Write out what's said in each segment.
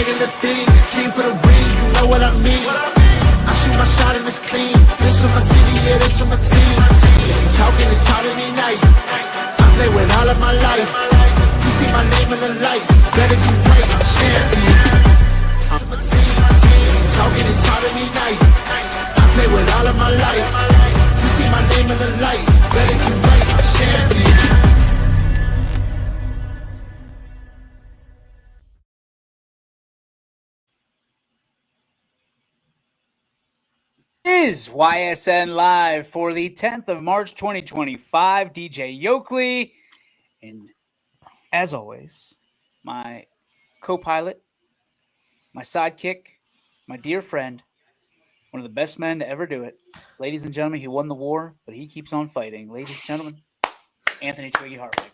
begging the thing. Came for the ring, you know what I mean. I shoot my shot and it's clean. This for my city, yeah, this for my team. If you talking, it's how to be nice. I play with all of my life. You see my name in the lights. Better do right, I'm a champion. I'm a team. If you talking, it's how to be nice. I play with all of my life. You see my name in the lights. Better do right, I'm a champion. Is YSN Live for the 10th of March 2025. DJ Yokley, and as always, my co-pilot, my sidekick, my dear friend, one of the best men to ever do it. Ladies and gentlemen, he won the war, but he keeps on fighting. Ladies and gentlemen, Anthony Twiggy Hartwig.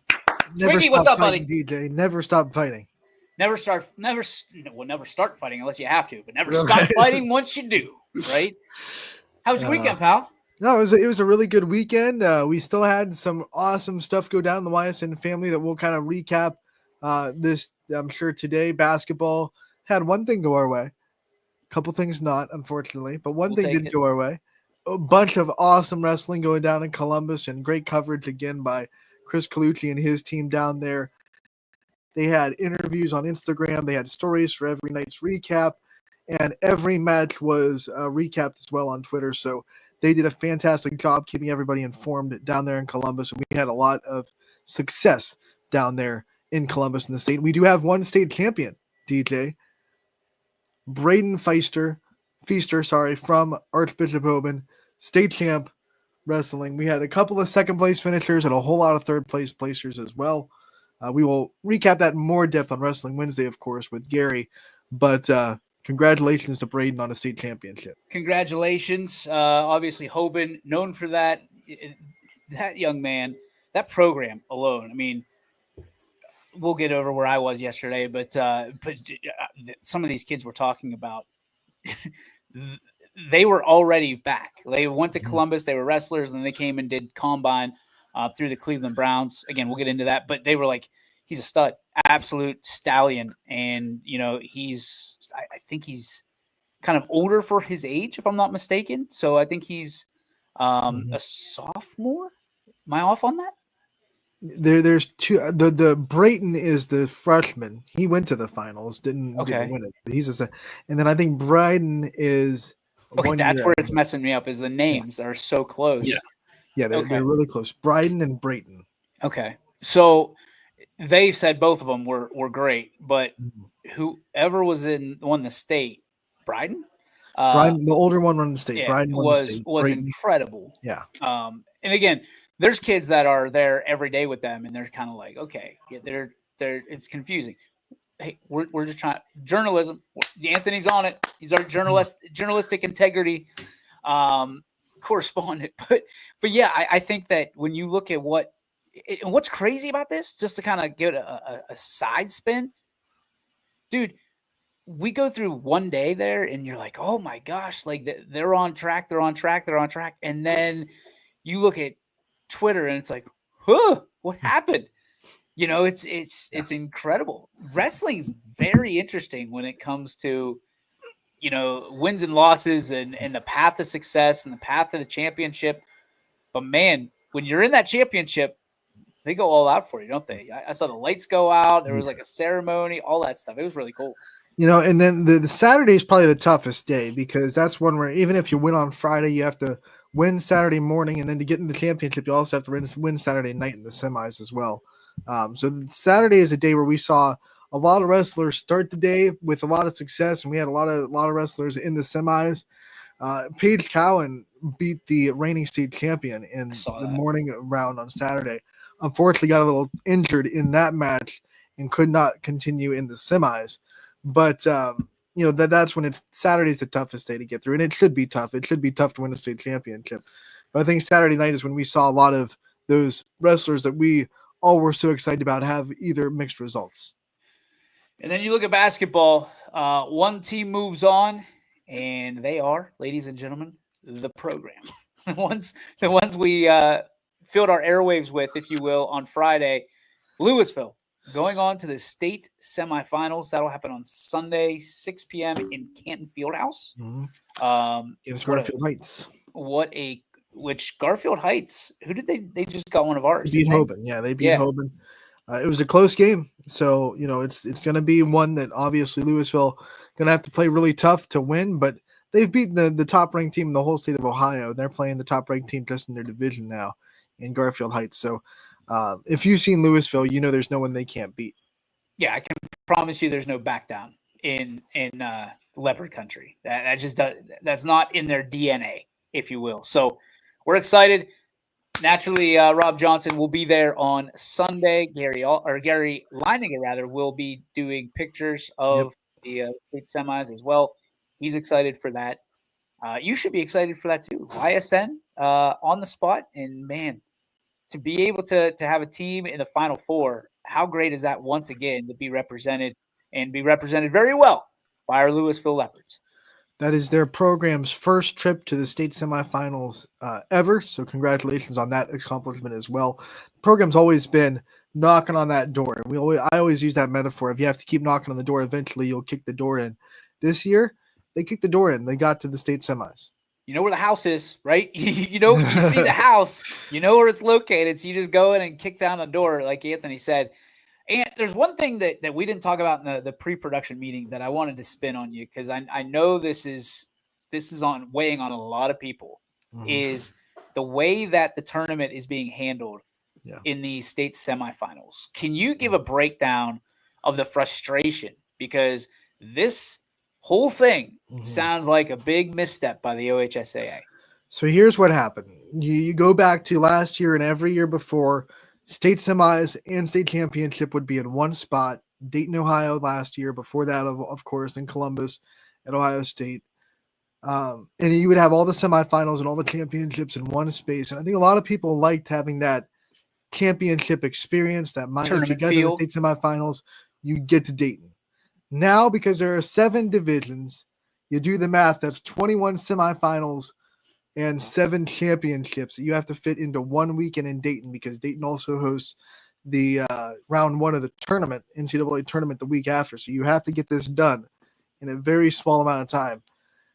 Twiggy, what's up, fighting, buddy? DJ, never stop fighting. Never start fighting unless you have to, but never stop fighting once you do, right? How was your weekend, pal? No, it was a really good weekend. We still had some awesome stuff go down in the YSN family that we'll kind of recap this, I'm sure, today. Basketball had one thing go our way. A couple things not, unfortunately, but one thing did go our way. A bunch of awesome wrestling going down in Columbus, and great coverage again by Chris Colucci and his team down there. They had interviews on Instagram. They had stories for every night's recap, and every match was recapped as well on Twitter. So they did a fantastic job keeping everybody informed down there in Columbus, and we had a lot of success down there in Columbus in the state. We do have one state champion, DJ. Braden Feaster, from Archbishop Hoban, state champ wrestling. We had a couple of second place finishers and a whole lot of third place placers as well. We will recap that in more depth on Wrestling Wednesday, of course, with Gary. But congratulations to Braden on a state championship. Congratulations. Obviously, Hoban, known for that. That young man, that program alone, I mean, we'll get over where I was yesterday, but some of these kids we're talking about, they were already back. They went to Columbus. They were wrestlers, and then they came and did combine through the Cleveland Browns. Again, we'll get into that, but they were like, he's a stud, absolute stallion. And, you know, I think he's kind of older for his age, if I'm not mistaken. So I think he's a sophomore. Am I off on that? There's two. The Brayton is the freshman. He went to the finals, didn't win it. But he's and then I think Bryden is. Okay, that's where it's messing me up. Is the names are so close. Yeah, they're really close. Bryden and Brayton. Okay, so they said both of them were great, but whoever was won the state, Bryden, the older one won the state. Yeah, Bryden was incredible. Yeah. And again, there's kids that are there every day with them, and they're kind of like, okay, they're it's confusing. Hey, we're just trying journalism. Anthony's on it. He's our journalistic integrity correspondent. But yeah, I think that when you look at what's crazy about this, just to kind of give it a side spin, dude, we go through one day there, and you're like, oh my gosh, like they're on track, and then you look at Twitter, and it's like, huh, what happened? You know, it's incredible. Wrestling is very interesting when it comes to, you know, wins and losses and the path to success and the path to the championship. But man, when you're in that championship, they go all out for you, don't they? I saw the lights go out. There was like a ceremony, all that stuff. It was really cool. You know, and then the Saturday is probably the toughest day, because that's one where even if you win on Friday, you have to win Saturday morning, and then to get in the championship, you also have to win Saturday night in the semis as well. So Saturday is a day where we saw a lot of wrestlers start the day with a lot of success, and we had a lot of wrestlers in the semis. Paige Cowan beat the reigning state champion in the morning round on Saturday. Unfortunately, got a little injured in that match and could not continue in the semis. But you know, that's when Saturday's the toughest day to get through, and it should be tough. It should be tough to win a state championship. But I think Saturday night is when we saw a lot of those wrestlers that we all were so excited about have either mixed results. And then you look at basketball. One team moves on, and they are, ladies and gentlemen, the program. the ones we filled our airwaves with, if you will, on Friday. Louisville going on to the state semifinals. That'll happen on Sunday, 6 p.m. in Canton Fieldhouse. Against What a, Garfield Heights. which Garfield Heights? Who did they just got one of ours? They beat didn't they? Hoban. Yeah, they beat Yeah. Hoban. It was a close game, so it's going to be one that obviously Louisville going to have to play really tough to win. But they've beaten the top ranked team in the whole state of Ohio. They're playing the top ranked team just in their division now, in Garfield Heights. So if you've seen Louisville, there's no one they can't beat. Yeah, I can promise you, there's no back down in Leopard Country. That's not in their DNA, if you will. So we're excited. Naturally, Rob Johnson will be there on Sunday. Gary Leininger will be doing pictures of the state semis as well. He's excited for that. You should be excited for that too. YSN on the spot, and man, to be able to have a team in the Final Four, how great is that once again to be represented and be represented very well by our Louisville Leopards. That is their program's first trip to the state semifinals ever. So congratulations on that accomplishment as well. The program's always been knocking on that door. I always use that metaphor. If you have to keep knocking on the door, eventually you'll kick the door in. This year, they kicked the door in. They got to the state semis. You know where the house is, right? You see the house. You know where it's located. So you just go in and kick down the door, like Anthony said. And there's one thing that we didn't talk about in the pre-production meeting that I wanted to spin on you, because I know this is weighing on a lot of people, is the way that the tournament is being handled in these state semifinals. Can you give a breakdown of the frustration? Because this whole thing sounds like a big misstep by the OHSAA. So here's what happened. You go back to last year and every year before. State semis and state championship would be in one spot. Dayton, Ohio last year. Before that, of course, in Columbus at Ohio State. And you would have all the semifinals and all the championships in one space. And I think a lot of people liked having that championship experience, that mind. If you get to the state semifinals, you get to Dayton. Now, because there are 7 divisions, you do the math, that's 21 semifinals and 7 championships you have to fit into 1 weekend in Dayton, because Dayton also hosts the round 1 of the tournament, NCAA tournament, the week after. So you have to get this done in a very small amount of time.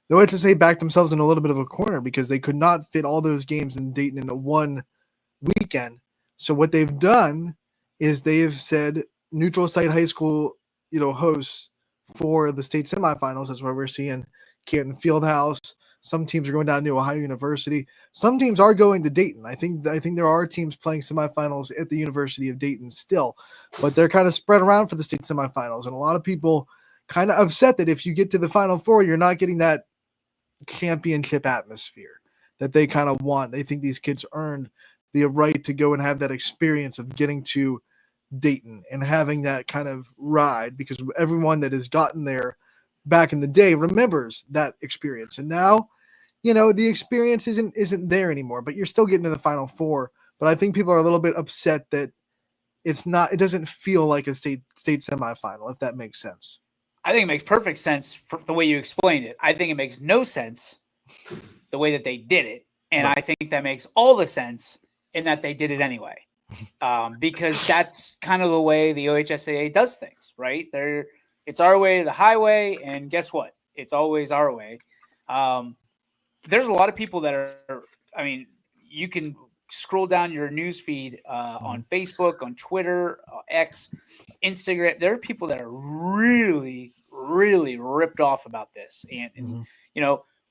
The OHSAA backed themselves in a little bit of a corner because they could not fit all those games in Dayton into 1 weekend. So what they've done is they've said neutral site high school, hosts for the state semifinals. That's why we're seeing Canton Fieldhouse. Some teams are going down to Ohio University. Some teams are going to Dayton. I think there are teams playing semifinals at the University of Dayton still, but they're kind of spread around for the state semifinals. And a lot of people kind of upset that if you get to the Final Four, you're not getting that championship atmosphere that they kind of want. They think these kids earned the right to go and have that experience of getting to Dayton and having that kind of ride, because everyone that has gotten there back in the day remembers that experience. And now, the experience isn't there anymore, but you're still getting to the Final Four. But I think people are a little bit upset that it doesn't feel like a state semifinal, if that makes sense. I think it makes perfect sense for the way you explained it. I think it makes no sense the way that they did it. And right. I think that makes all the sense in that they did it anyway. Because that's kind of the way the OHSAA does things, right? It's our way or the highway, and guess what? It's always our way. There's a lot of people that are, you can scroll down your news feed on Facebook, on Twitter, X, Instagram. There are people that are really, really ripped off about this. And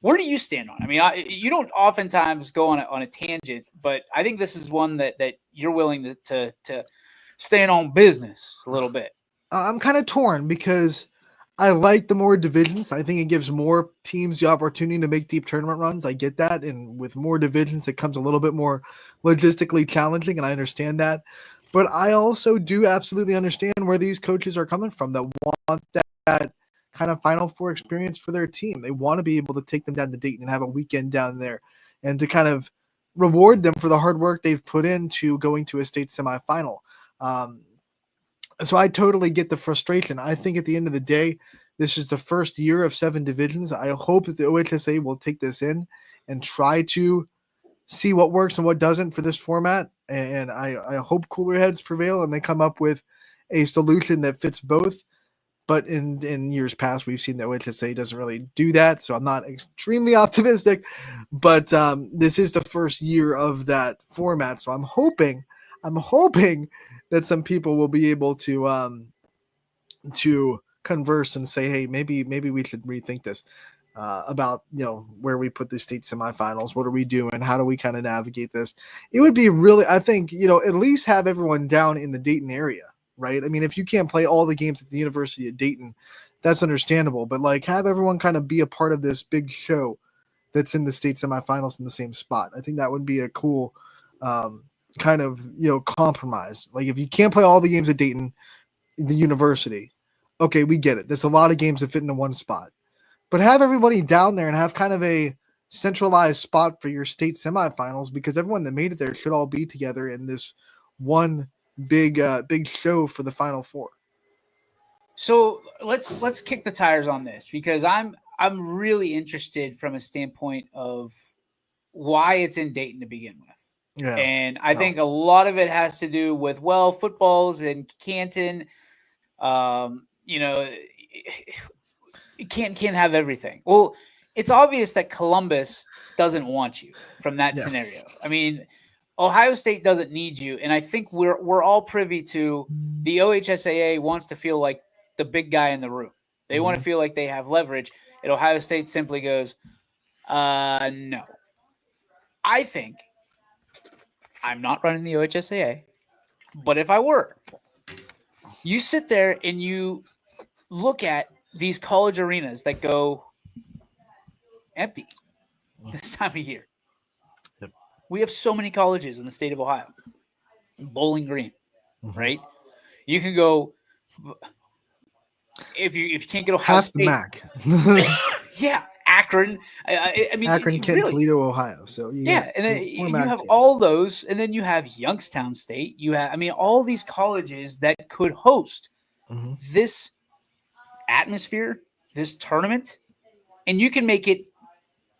where do you stand on it? You don't oftentimes go on a tangent, but I think this is one that you're willing to stand on business a little bit. I'm kind of torn because I like the more divisions. I think it gives more teams the opportunity to make deep tournament runs. I get that. And with more divisions, it comes a little bit more logistically challenging, and I understand that. But I also do absolutely understand where these coaches are coming from that want that kind of Final Four experience for their team. They want to be able to take them down to Dayton and have a weekend down there and to kind of reward them for the hard work they've put into going to a state semifinal. So I totally get the frustration. I think at the end of the day, this is the first year of 7 divisions. I hope that the OHSAA will take this in and try to see what works and what doesn't for this format. And I hope cooler heads prevail and they come up with a solution that fits both. But in years past, we've seen that OHSA doesn't really do that. So I'm not extremely optimistic. But this is the first year of that format. So I'm hoping that some people will be able to converse and say, hey, maybe we should rethink this about where we put the state semifinals. What are we doing? How do we kind of navigate this? It would be really, I think, at least have everyone down in the Dayton area, right? I mean, if you can't play all the games at the University of Dayton, that's understandable. But like, have everyone kind of be a part of this big show that's in the state semifinals in the same spot. I think that would be a cool kind of compromise. Like, if you can't play all the games at Dayton, the University, okay, we get it. There's a lot of games that fit into one spot. But have everybody down there and have kind of a centralized spot for your state semifinals, because everyone that made it there should all be together in this one big show for the Final Four. So let's kick the tires on this, because I'm really interested from a standpoint of why it's in Dayton to begin with. Yeah. And I think a lot of it has to do with, football's in Canton. Can't have everything. Well, it's obvious that Columbus doesn't want you from that scenario. I mean, Ohio State doesn't need you, and I think we're all privy to the OHSAA wants to feel like the big guy in the room. They want to feel like they have leverage, and Ohio State simply goes, no. I think I'm not running the OHSAA, but if I were, you sit there and you look at these college arenas that go empty this time of year. Yep. We have so many colleges in the state of Ohio. Bowling Green, right? You can go if you can't get Ohio half State. the MAC. Yeah, Akron. I mean, Akron, Kent, really, Toledo, Ohio. So and then you have teams. all those, and then you have Youngstown State. You have, all these colleges that could host this atmosphere, this tournament, and you can make it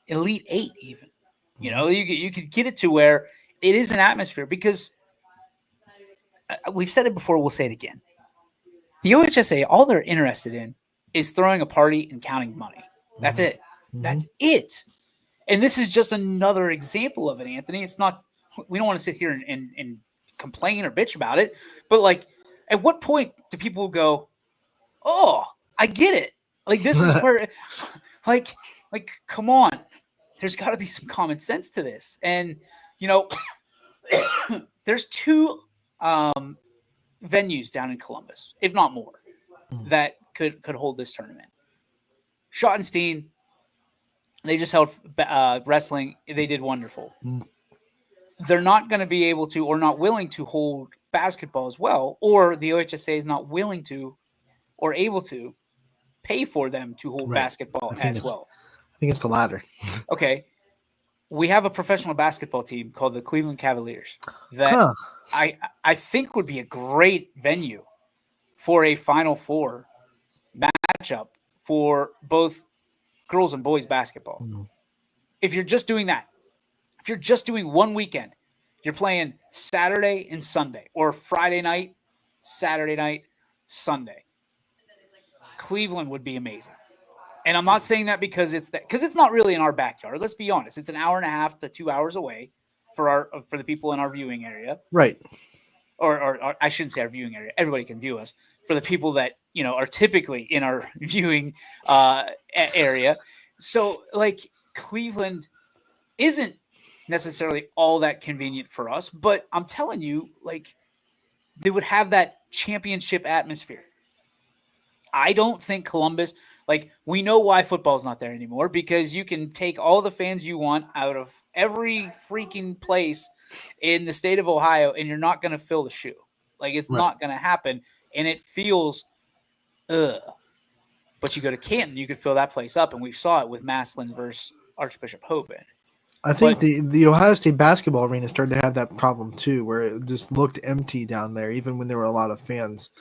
Elite Eight even. You could get it to where it is an atmosphere, because we've said it before, we'll say it again. The OHSA, all they're interested in is throwing a party and counting money. That's it. That's it. And this is just another example of it, Anthony. It's not, we don't want to sit here and complain or bitch about it, but like, at what point do people go, oh, I get it. Like, this is where, like, come on. There's got to be some common sense to this. And, there's two venues down in Columbus, if not more, that could hold this tournament. Schottenstein, they just held wrestling. They did wonderful. They're not going to be able to, or not willing to, hold basketball as well, or the OHSA is not willing to or able to pay for them to hold basketball as well. I think it's the latter. Okay. We have a professional basketball team called the Cleveland Cavaliers that I think would be a great venue for a Final Four matchup for both girls and boys basketball. If you're just doing that, if you're just doing one weekend, you're playing Saturday and Sunday, or Friday night, Saturday night, Sunday. Cleveland would be amazing. And I'm not saying that because it's not really in our backyard. Let's be honest. It's an hour and a half to 2 hours away for the people in our viewing area. Right. Or I shouldn't say our viewing area. Everybody can view us. For the people that, are typically in our viewing area. So, like, Cleveland isn't necessarily all that convenient for us, but I'm telling you, like, they would have that championship atmosphere. I don't think Columbus, like, we know why football's not there anymore, because you can take all the fans you want out of every freaking place in the state of Ohio, and you're not going to fill the shoe. Like, it's not going to happen, and it feels, But you go to Canton, you could fill that place up, and we saw it with Massillon versus Archbishop Hoban. I think the Ohio State basketball arena started to have that problem too, where it just looked empty down there, even when there were a lot of fans.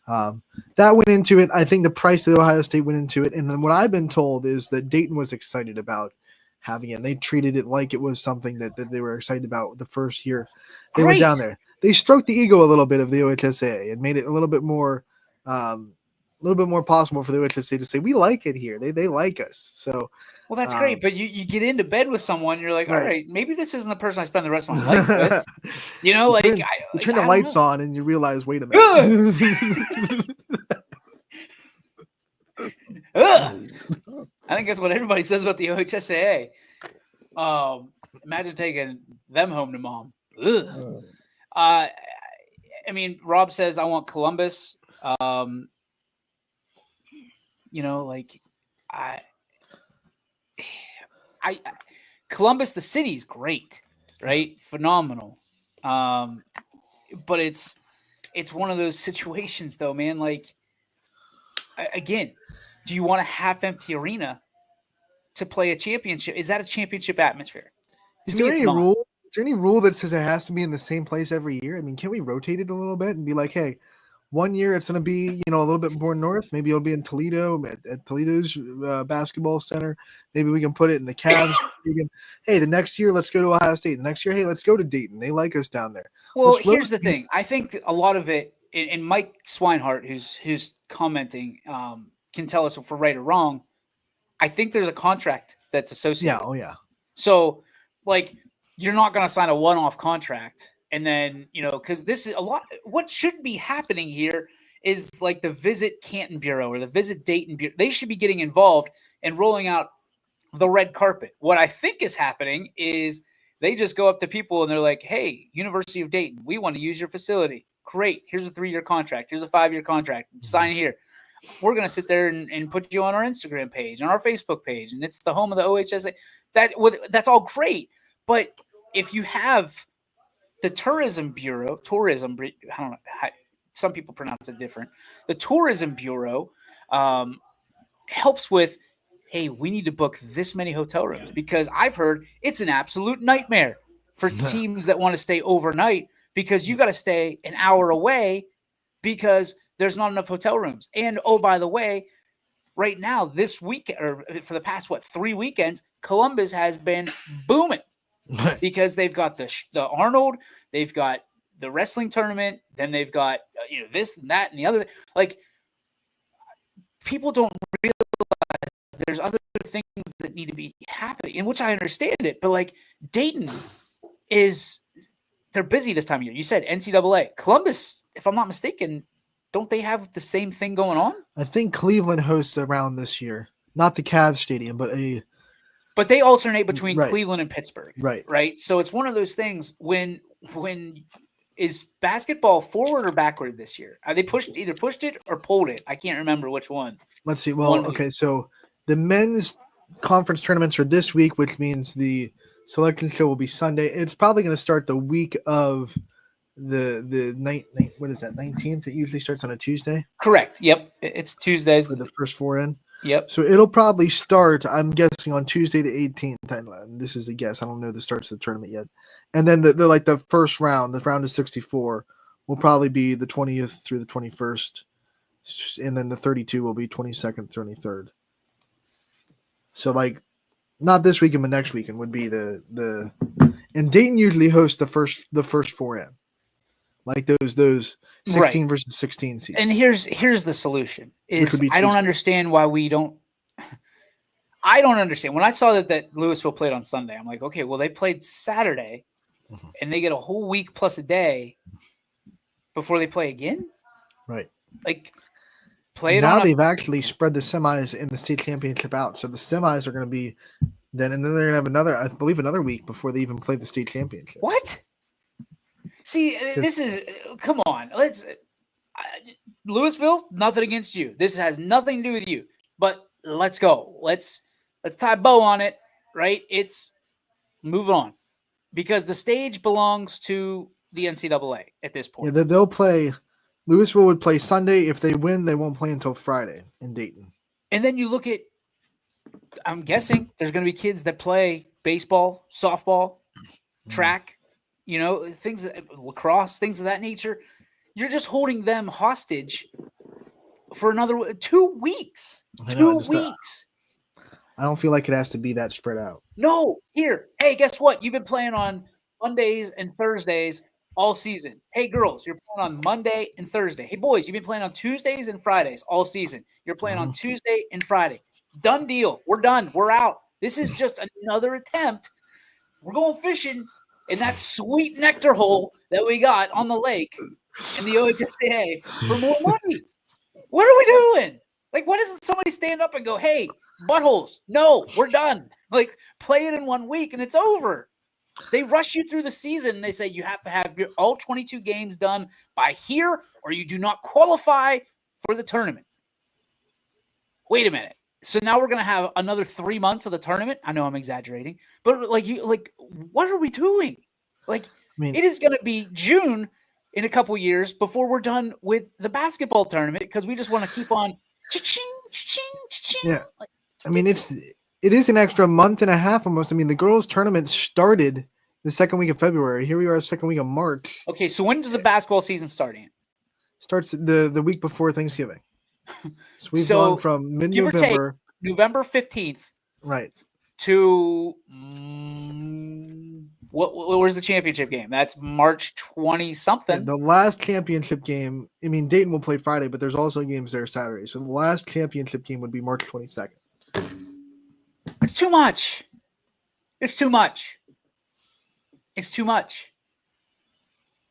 That went into it. I think the price of the Ohio State went into it. And then what I've been told is that Dayton was excited about having it. And they treated it like it was something that they were excited about the first year they were down there. they stroked the ego a little bit of the OHSAA and made it a little bit more possible for the OHSAA to say we like it here. They like us. So Well, that's great, but you get into bed with someone, you're like, all Right. right, maybe this isn't the person I spend the rest of my life with. You know, like you turn the lights on and you realize, wait a minute. Ugh! I think that's what everybody says about the OHSAA. Imagine taking them home to mom. Ugh. I mean, Rob says I want Columbus. You know, like Columbus, the city is great, right? Phenomenal. But it's one of those situations, though, man. Like, again, do you want a half-empty arena to play a championship? Is that a championship atmosphere? Is there any rule? Is there any rule that says it has to be in the same place every year? I mean, can we rotate it a little bit and be like, hey, one year it's going to be, a little bit more north. Maybe it'll be in Toledo at Toledo's basketball center. Maybe we can put it in the Cavs. Hey, the next year let's go to Ohio State. The next year, hey, let's go to Dayton. They like us down there. Well, here's the thing. I think a lot of it, and Mike Swinehart, who's commenting, can tell us if we're right or wrong. I think there's a contract that's associated. Yeah. Oh, yeah. So, like, you're not going to sign a one-off contract. And then, because this is a lot. What should be happening here is like the Visit Canton Bureau or the Visit Dayton Bureau. They should be getting involved and rolling out the red carpet. What I think is happening is they just go up to people and they're like, hey, University of Dayton, we want to use your facility. Great. Here's a 3-year contract. Here's a 5-year contract. Sign here. We're going to sit there and put you on our Instagram page, on our Facebook page, and it's the home of the OHSAA. That's all great. But if you have the Tourism Bureau, I don't know, some people pronounce it different. The Tourism Bureau helps with, hey, we need to book this many hotel rooms, because I've heard it's an absolute nightmare for teams that want to stay overnight, because you got to stay an hour away because there's not enough hotel rooms. And, oh, by the way, right now, this week, or for the past, 3 weekends, Columbus has been booming because they've got the Arnold, they've got the wrestling tournament, then they've got, this and that and the other. Like, people don't realize there's other things that need to be happening, in which I understand it. But, like, Dayton they're busy this time of year. You said NCAA. Columbus, if I'm not mistaken, don't they have the same thing going on? I think Cleveland hosts around this year. Not the Cavs stadium, but they alternate between Cleveland and Pittsburgh. Right. So it's one of those things when is basketball forward or backward this year? They either pushed it or pulled it. I can't remember which one. Let's see. Well, okay, so the men's conference tournaments are this week, which means the selection show will be Sunday. It's probably going to start the week of the night. What is that? 19th. It usually starts on a Tuesday. Correct. Yep. It's Tuesdays for the first 4 in. Yep. So it'll probably start, I'm guessing, on Tuesday the 18th. This is a guess. I don't know the starts of the tournament yet. And then the first round, the round of 64, will probably be the 20th through the 21st. And then the 32 will be 22nd, 23rd. So, like, not this weekend, but next weekend would be the and Dayton usually hosts the first 4 in. Like those 16 versus 16 seeds. And here's the solution. I don't understand why we don't. I don't understand. When I saw that Louisville played on Sunday, I'm like, okay, well, they played Saturday, and they get a whole week plus a day before they play again. Right. Like, play it. Now they've actually spread the semis in the state championship out, so the semis are going to be then, and then they're going to have another week before they even play the state championship. What? See, this is come on. Louisville, nothing against you. This has nothing to do with you. But let's go. Let's tie a bow on it, right? It's move on, because the stage belongs to the NCAA at this point. Yeah, they'll play. Louisville would play Sunday. If they win, they won't play until Friday in Dayton. And then you look at, I'm guessing there's going to be kids that play baseball, softball, track, things, lacrosse, things of that nature. You're just holding them hostage for another 2 weeks. 2 weeks. I don't feel like it has to be that spread out. No, hey, guess what? You've been playing on Mondays and Thursdays all season. Hey, girls, you're playing on Monday and Thursday. Hey, boys, you've been playing on Tuesdays and Fridays all season. You're playing on Tuesday and Friday. Done deal. We're done. We're out. This is just another attempt. We're going fishing in that sweet nectar hole that we got on the lake in the OHSAA for more money. What are we doing? Like, why doesn't somebody stand up and go, hey, buttholes, no, we're done. Like, play it in 1 week and it's over. They rush you through the season and they say you have to have your all 22 games done by here or you do not qualify for the tournament. Wait a minute. So now we're going to have another 3 months of the tournament. I know I'm exaggerating, but what are we doing? Like, it is going to be June in a couple years before we're done with the basketball tournament because we just want to keep on cha-ching, cha-ching, cha-ching. Yeah. It is an extra month and a half almost. The girls' tournament started the second week of February. Here we are, second week of March. Okay, so when does the basketball season start, Ian? Starts the week before Thanksgiving. So we've gone from mid-November, November 15th, right, to what was the championship game? That's March 20 something. The last championship game. Dayton will play Friday, but there's also games there Saturday. So the last championship game would be March 22nd. It's too much. It's too much. It's too much.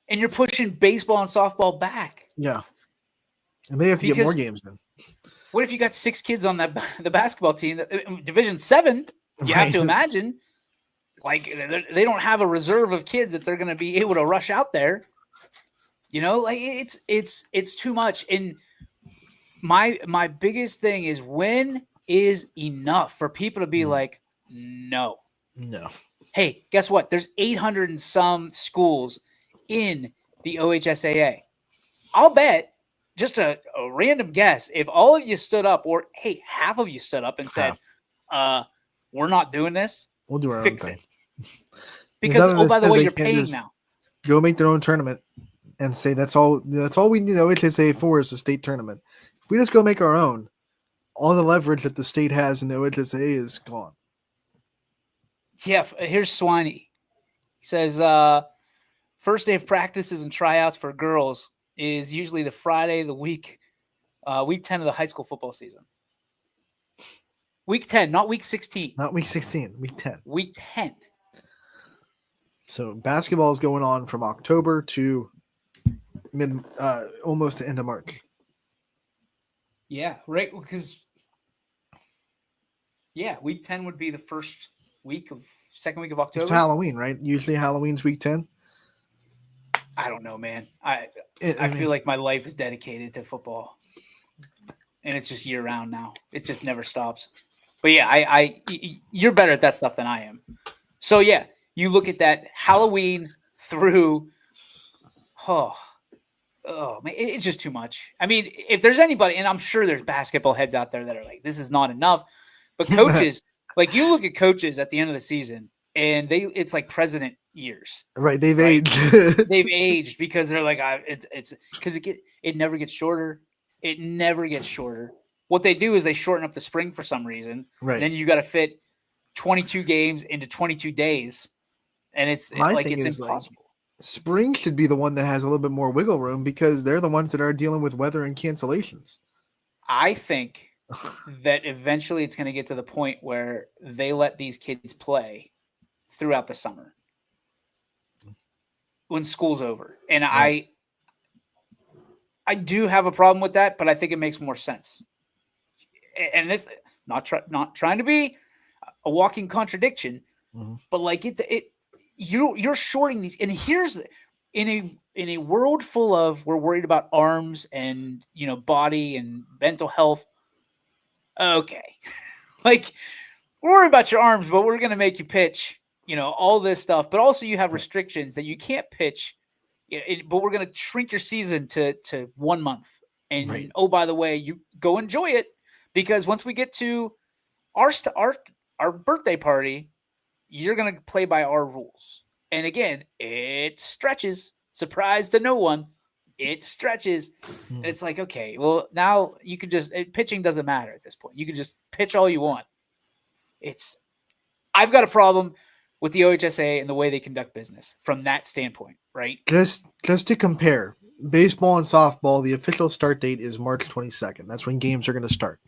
And you're pushing baseball and softball back. Yeah. And they have to get more games then. What if you got 6 kids on the basketball team? Division 7, you have to imagine. Like, they don't have a reserve of kids that they're going to be able to rush out there. It's too much. And my biggest thing is, when is enough for people to be like, no. Hey, guess what? There's 800 and some schools in the OHSAA. I'll bet, just a random guess, if all of you stood up, or hey, half of you stood up and said, we're not doing this, we'll do our fix own it. thing. Because, by the way, you're paying now. Go make their own tournament and say that's all we need OHSAA for is a state tournament. If we just go make our own, all the leverage that the state has in the OHSAA is gone. Yeah, here's Swanee. He says, first day of practices and tryouts for girls is usually the Friday of the week 10 of the high school football season. Week 10, not week 16. Not week 16, week 10. Week 10. So basketball is going on from October to almost the end of March. Yeah, right. Because week 10 would be the second week of October. It's Halloween, right? Usually Halloween's week 10. I don't know, man. I feel like my life is dedicated to football, and it's just year round now. It just never stops. But yeah, you're better at that stuff than I am. So yeah, you look at that Halloween through. Oh man, it's just too much. If there's anybody, and I'm sure there's basketball heads out there that are like, this is not enough. But coaches, like, you look at coaches at the end of the season, and it's like president years. Right, they've aged. They've aged because they're like, it's because it never gets shorter. It never gets shorter. What they do is they shorten up the spring for some reason. Right. And then you got to fit 22 games into 22 days, and it's impossible. Like, spring should be the one that has a little bit more wiggle room because they're the ones that are dealing with weather and cancellations. I think that eventually it's going to get to the point where they let these kids play throughout the summer when school's over. And right. I do have a problem with that, but I think it makes more sense. And it's not trying to be a walking contradiction, but like you're shorting these. And here's in a world full of, we're worried about arms and body and mental health. Okay, like, we're worried about your arms, but we're going to make you pitch, all this stuff. But also you have restrictions that you can't pitch, but we're going to shrink your season to 1 month. And, right. Oh, by the way, you go enjoy it, because once we get to our birthday party, you're going to play by our rules. And again, it stretches. Surprise to no one. It stretches. And it's like, okay, well, now you can pitching doesn't matter at this point. You can just pitch all you want. I've got a problem with the OHSAA and the way they conduct business from that standpoint, right? Just to compare, baseball and softball, the official start date is March 22nd. That's when games are going to start.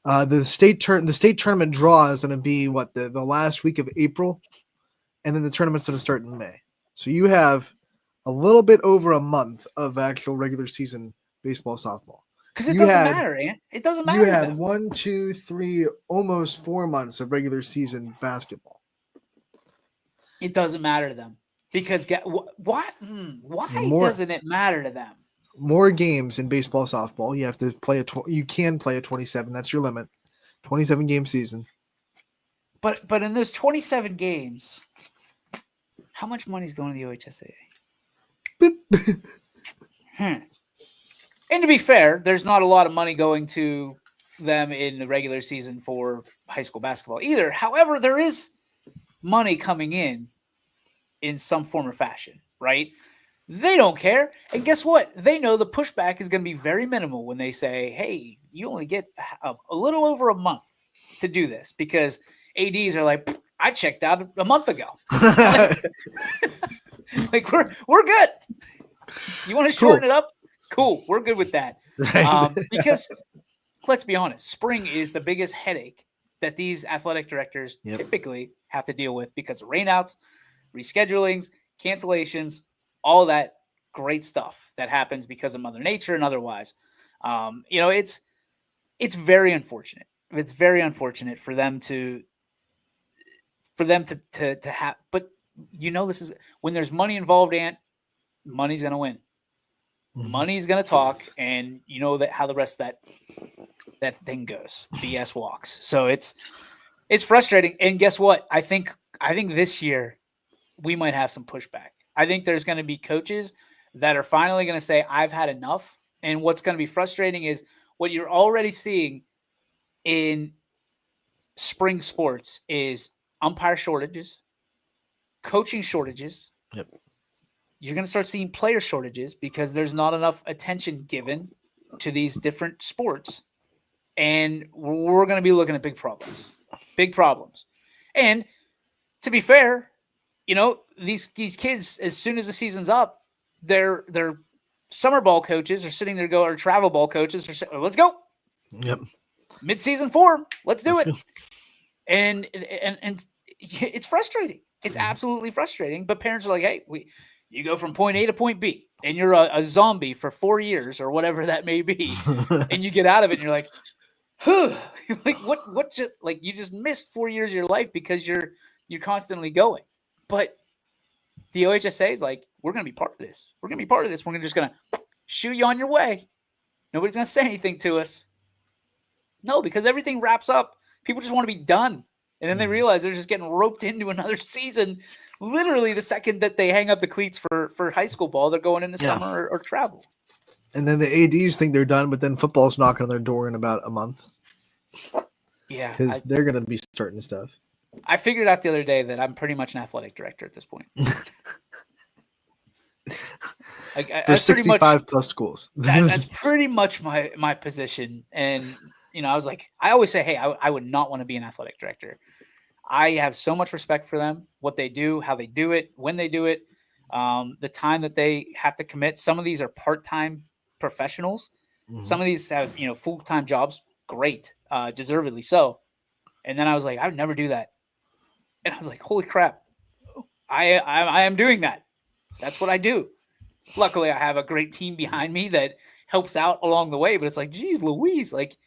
The state tournament draw is going to be the last week of April, and then the tournament's going to start in May. So you have a little bit over a month of actual regular season baseball, softball. Because it doesn't matter, Ant. It doesn't matter. You had 1, 2, 3, almost 4 months of regular season basketball. It doesn't matter to them because why doesn't it matter to them? More games in baseball, softball. You have to play you can play a 27. That's your limit. 27 game season. But in those 27 games, how much money is going to the OHSAA? And to be fair, there's not a lot of money going to them in the regular season for high school basketball either. However, there is money coming in some form or fashion, right? They don't care. And guess what? They know the pushback is going to be very minimal when they say, hey, you only get a little over a month to do this, because ADs are like, I checked out a month ago. Like we're good. You want to shorten it up? Cool. We're good with that. Right. Because let's be honest, spring is the biggest headache that these athletic directors typically have to deal with because of rainouts, reschedulings, cancellations, all that great stuff that happens because of Mother Nature and otherwise. It's very unfortunate. It's very unfortunate for them to have, but this is when there's money involved, Ant, money's going to win. Mm-hmm. Money's going to talk, and you know that how the rest of that thing goes. BS walks. So it's frustrating. And guess what? I think this year we might have some pushback. I think there's going to be coaches that are finally going to say, I've had enough. And what's going to be frustrating is what you're already seeing in spring sports is umpire shortages, coaching shortages. Yep. You're going to start seeing player shortages because there's not enough attention given to these different sports. And we're going to be looking at big problems. And to be fair, these kids, as soon as the season's up, their summer ball coaches are sitting there or travel ball coaches are saying, let's go. Yep. Mid-season form. Let's do it. And it's frustrating. It's absolutely frustrating. But parents are like, hey, you go from point A to point B, and you're a zombie for 4 years or whatever that may be, and you get out of it, and you're like, like what? Just like you just missed 4 years of your life because you're constantly going. But the OHSA is like, we're going to be part of this. We're going to be part of this. We're just going to shoo you on your way. Nobody's going to say anything to us. No, because everything wraps up. People just want to be done. And then they realize they're just getting roped into another season. Literally the second that they hang up the cleats for high school ball, they're going into summer or travel. And then the ADs think they're done, but then football's knocking on their door in about a month. Yeah. Because they're going to be starting stuff. I figured out the other day that I'm pretty much an athletic director at this point. There's 65 plus schools. That's pretty much my position. And, I was like, I always say, hey, I would not want to be an athletic director. I have so much respect for them, what they do, how they do it, when they do it, the time that they have to commit. Some of these are part-time professionals. Mm-hmm. Some of these have, full-time jobs. Great. Deservedly so. And then I was like, I would never do that. And I was like, holy crap, I am doing that. That's what I do. Luckily, I have a great team behind me that helps out along the way. But it's like, geez, Louise, like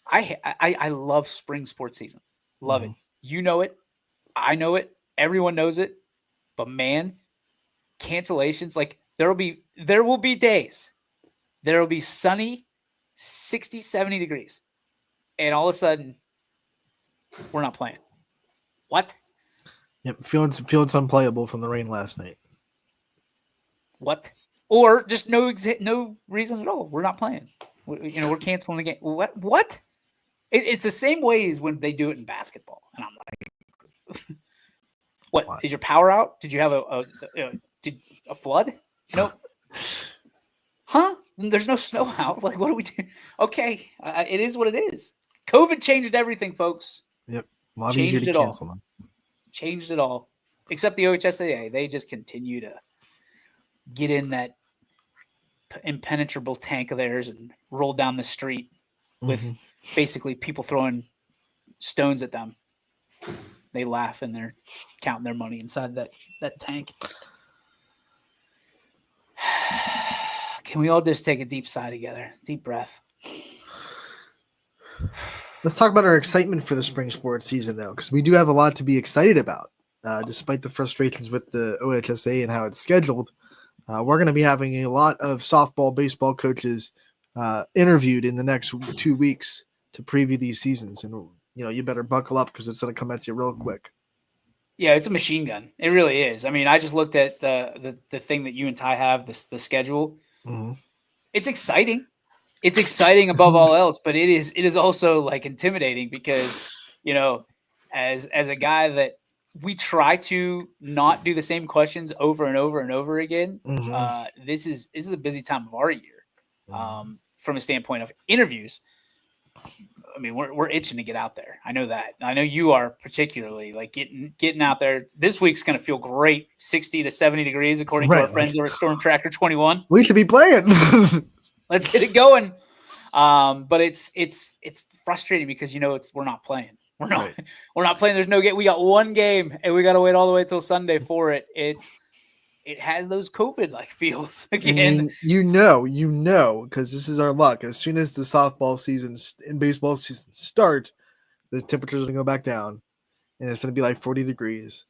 I love spring sports season. Love it. You know it. I know it. Everyone knows it. But man, cancellations, like there will be days. There will be sunny, 60, 70 degrees. And all of a sudden, we're not playing. What? Yep, field's unplayable from the rain last night. What? Or just no reason at all. We're not playing. We're canceling the game. What? It's the same way as when they do it in basketball. And I'm like, what? Is your power out? Did you have a flood? Nope. Huh? There's no snow out. Like, what do we do? Okay, it is what it is. COVID changed everything, folks. Yep. Changed it all. Changed it all. Except the OHSAA. They just continue to get in that impenetrable tank of theirs and roll down the street with basically people throwing stones at them. They laugh and they're counting their money inside that tank. Can we all just take a deep sigh together? Deep breath. Let's talk about our excitement for the spring sports season, though, because we do have a lot to be excited about. Despite the frustrations with the OHSA and how it's scheduled, we're going to be having a lot of softball, baseball coaches interviewed in the next 2 weeks to preview these seasons. And, you better buckle up because it's going to come at you real quick. Yeah, it's a machine gun. It really is. I mean, I just looked at the thing that you and Ty have, the schedule. Mm-hmm. It's exciting. It's exciting above all else, but it is also like intimidating because, as a guy that we try to not do the same questions over and over and over again. Mm-hmm. This is a busy time of our year from a standpoint of interviews. I mean, we're itching to get out there. I know that. I know you are particularly like getting out there. This week's going to feel great, 60 to 70 degrees, according to our friends over at Storm Tracker 21. We should be playing. Let's get it going. But it's frustrating because we're not playing. We're not playing. There's no game. We got one game, and we got to wait all the way till Sunday for it. It has those COVID-like feels again. Because this is our luck. As soon as the softball season and baseball season start, the temperatures are going to go back down, and it's going to be like 40 degrees.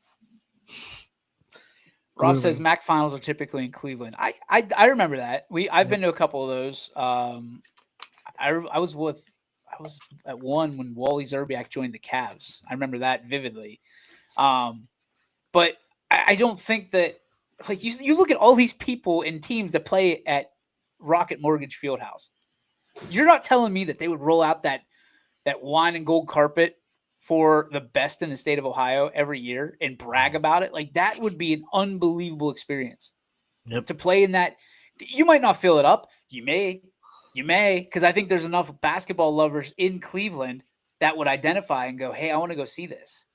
Rob says MAC finals are typically in Cleveland. I remember that. I've been to a couple of those. I was at one when Wally Zerbiak joined the Cavs. I remember that vividly. But I don't think that, like, you look at all these people and teams that play at Rocket Mortgage Fieldhouse. You're not telling me that they would roll out that wine and gold carpet for the best in the state of Ohio every year and brag about it. Like, that would be an unbelievable experience. Yep. To play in that. You might not fill it up. You may, because I think there's enough basketball lovers in Cleveland that would identify and go, hey, I want to go see this.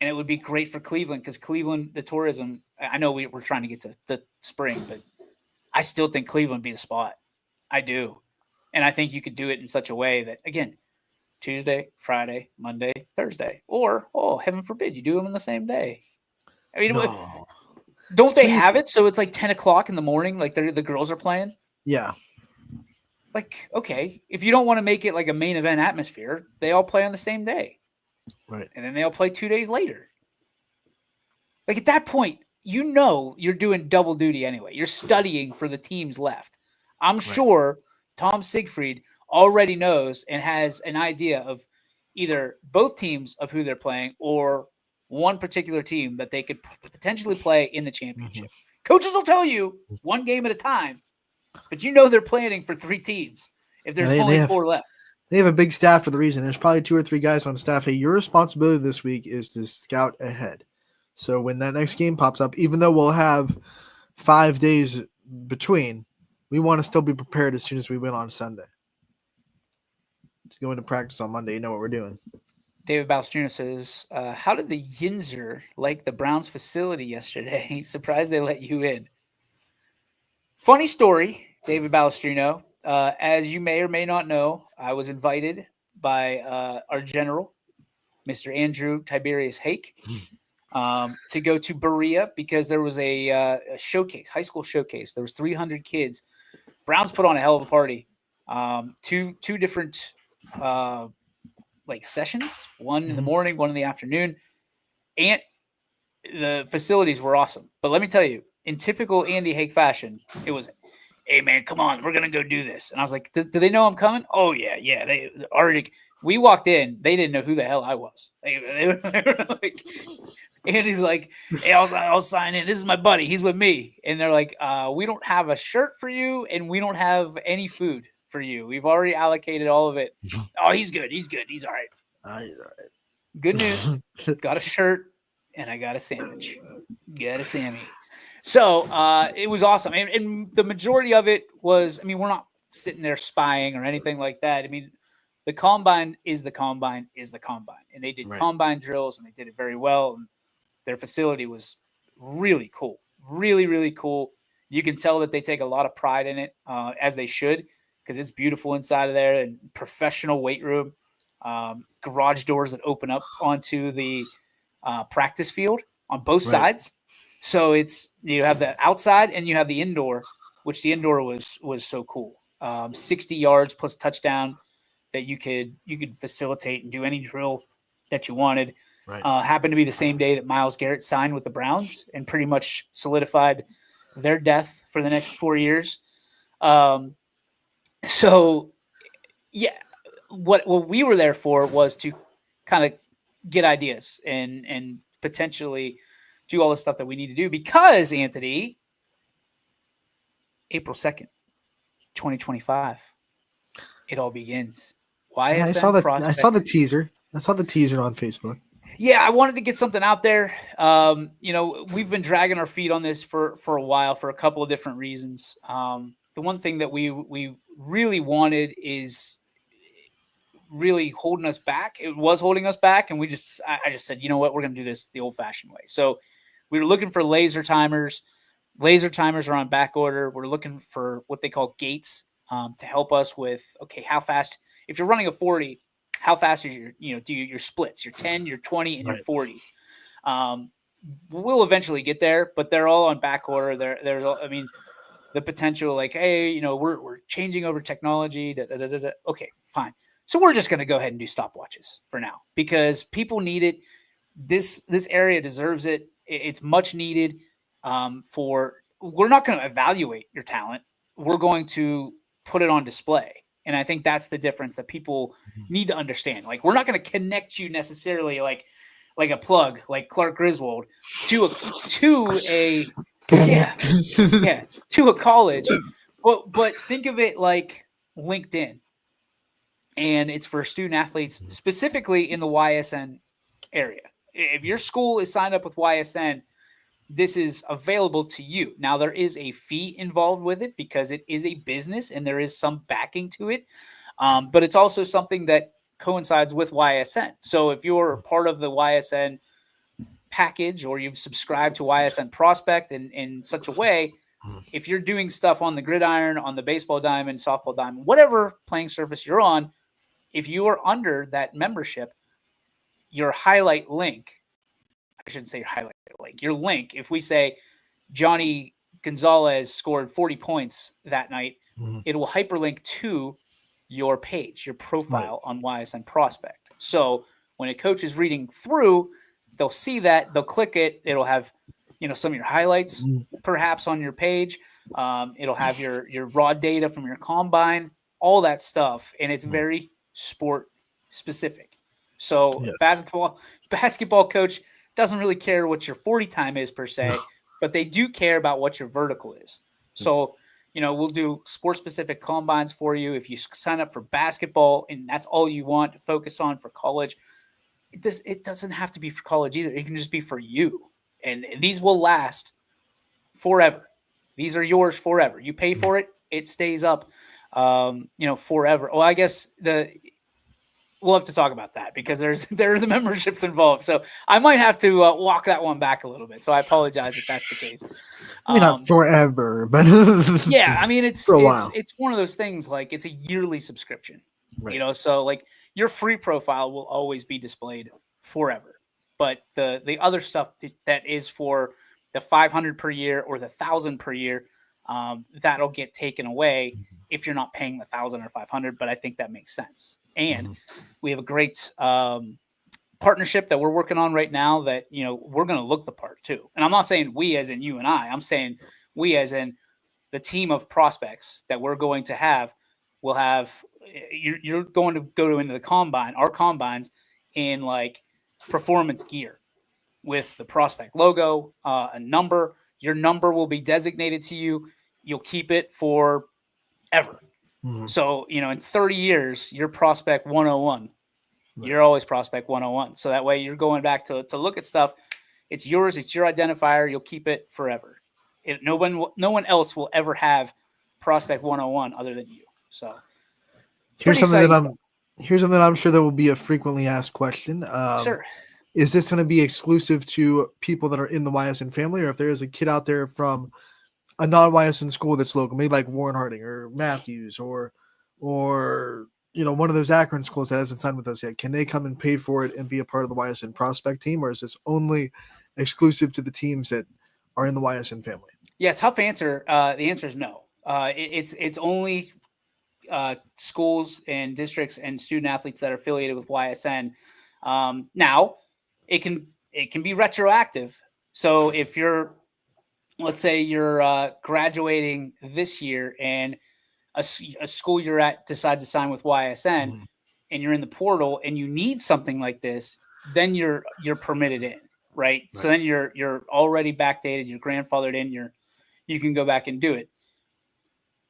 And it would be great for Cleveland because Cleveland, the tourism, I know we're trying to get to the spring, but I still think Cleveland would be the spot. I do. And I think you could do it in such a way that, again, Tuesday, Friday, Monday, Thursday, or, heaven forbid, you do them in the same day. I mean, don't they have it so it's like 10 o'clock in the morning, like the girls are playing? Yeah. Like, okay, if you don't want to make it like a main event atmosphere, they all play on the same day. Right. And then they all play 2 days later. Like, at that point, you're doing double duty anyway. You're studying for the teams left. I'm sure Tom Siegfried already knows and has an idea of either both teams of who they're playing or one particular team that they could potentially play in the championship. Mm-hmm. Coaches will tell you one game at a time, but they're planning for 3 teams if there's only 4 left. They have a big staff for the reason. There's probably 2 or 3 guys on staff. Hey, your responsibility this week is to scout ahead. So when that next game pops up, even though we'll have 5 days between, we want to still be prepared as soon as we win on Sunday. To go into practice on Monday, you know what we're doing. David Balestrino says, how did the Yinzer like the Browns facility yesterday? Surprised they let you in. Funny story, David Balestrino. As you may or may not know, I was invited by our general, Mr. Andrew Tiberius Hake, to go to Berea because there was a showcase, high school showcase. There was 300 kids. Browns put on a hell of a party. Two different sessions, one in the morning, one in the afternoon, and the facilities were awesome. But let me tell you, in typical Andy Hake fashion, it was, hey man, come on, we're gonna go do this. And I was like, do they know I'm coming? Oh yeah. They already. We walked in, they didn't know who the hell I was. They were like, Andy's like, hey, I'll sign in. This is my buddy. He's with me. And they're like, we don't have a shirt for you, and we don't have any food for you. We've already allocated all of it. Oh, he's good. He's all right. He's all right. Good news. Got a shirt, and I got a sandwich. Got a Sammy. So it was awesome. And the majority of it was, we're not sitting there spying or anything like that. The combine is the combine. And they did combine drills, and they did it very well. And their facility was really cool. really, really cool. You can tell that they take a lot of pride in it, as they should, because it's beautiful inside of there and professional weight room, garage doors that open up onto the practice field on both sides. So it's you have the outside and you have the indoor, which the indoor was so cool. 60 yards plus touchdown that you could facilitate and do any drill that you wanted. Happened to be the same day that Myles Garrett signed with the Browns and pretty much solidified their death for the next 4 years. So, yeah, what we were there for was to kind of get ideas and potentially do all the stuff that we need to do because, Anthony, April 2nd, 2025, it all begins. YSN I saw Prospect. I saw the teaser. I saw the teaser on Facebook. Yeah, I wanted to get something out there. We've been dragging our feet on this for a while for a couple of different reasons. The one thing that we really wanted is really holding us back. It was holding us back, and I just said, you know what, we're going to do this the old-fashioned way. So we were looking for laser timers. Laser timers are on back order. We're looking for what they call gates to help us with, okay, how fast, if you're running a 40, how fast are your splits, your 10, your 20, and your 40. We'll eventually get there, but they're all on back order. There's the potential like, hey, we're changing over technology. Okay, fine. So we're just going to go ahead and do stopwatches for now because people need it. This area deserves it. It's much needed. We're not going to evaluate your talent. We're going to put it on display. And I think that's the difference that people need to understand. Like, we're not going to connect you necessarily like a plug, like Clark Griswold, to a college. But think of it like LinkedIn. And it's for student athletes, specifically in the YSN area. If your school is signed up with YSN, this is available to you. Now, there is a fee involved with it because it is a business and there is some backing to it. But it's also something that coincides with YSN. So if you're part of the YSN package or you've subscribed to YSN Prospect in such a way, if you're doing stuff on the gridiron, on the baseball diamond, softball diamond, whatever playing surface you're on, if you are under that membership, your highlight link, I shouldn't say your highlight link, your link, if we say Johnny Gonzalez scored 40 points that night, it will hyperlink to your page, your profile on YSN Prospect. So when a coach is reading through, they'll see that, they'll click it, it'll have some of your highlights perhaps on your page. It'll have your raw data from your combine, all that stuff, and it's very sport specific. So basketball coach doesn't really care what your 40 time is per se, but they do care about what your vertical is. So, we'll do sport specific combines for you. If you sign up for basketball and that's all you want to focus on for college, it doesn't have to be for college either. It can just be for you. And these will last forever. These are yours forever. You pay for it, it stays up, forever. Well, I guess we'll have to talk about that because there are the memberships involved. So I might have to walk that one back a little bit. So I apologize if that's the case. Not forever, but yeah, it's for a while. It's one of those things like it's a yearly subscription, so like your free profile will always be displayed forever. But the other stuff that is for the 500 per year or the 1,000 per year, that'll get taken away if you're not paying the 1,000 or 500. But I think that makes sense. And we have a great partnership that we're working on right now that, we're going to look the part too. And I'm not saying we as in you and I'm saying we as in the team of prospects that we're going to have will have, you're going to go into the combine, our combines in like performance gear with the prospect logo, a number. Your number will be designated to you. You'll keep it for ever. So, in 30 years, you're prospect 101. You're always prospect 101. So that way you're going back to look at stuff. It's yours. It's your identifier. You'll keep it forever. No one else will ever have prospect 101 other than you. So here's something that I'm sure that will be a frequently asked question. Sure. is this going to be exclusive to people that are in the YSN family, or if there is a kid out there from a non-YSN school that's local, maybe like Warren Harding or Matthews or one of those Akron schools that hasn't signed with us yet, can they come and pay for it and be a part of the YSN prospect team, or is this only exclusive to the teams that are in the YSN family? Yeah, tough answer. The answer is no. It's only schools and districts and student athletes that are affiliated with YSN. Now, it can be retroactive. So if let's say you're graduating this year and a school you're at decides to sign with YSN, and you're in the portal and you need something like this, then you're permitted in, right? So then you're already backdated, you're grandfathered in, you can go back and do it.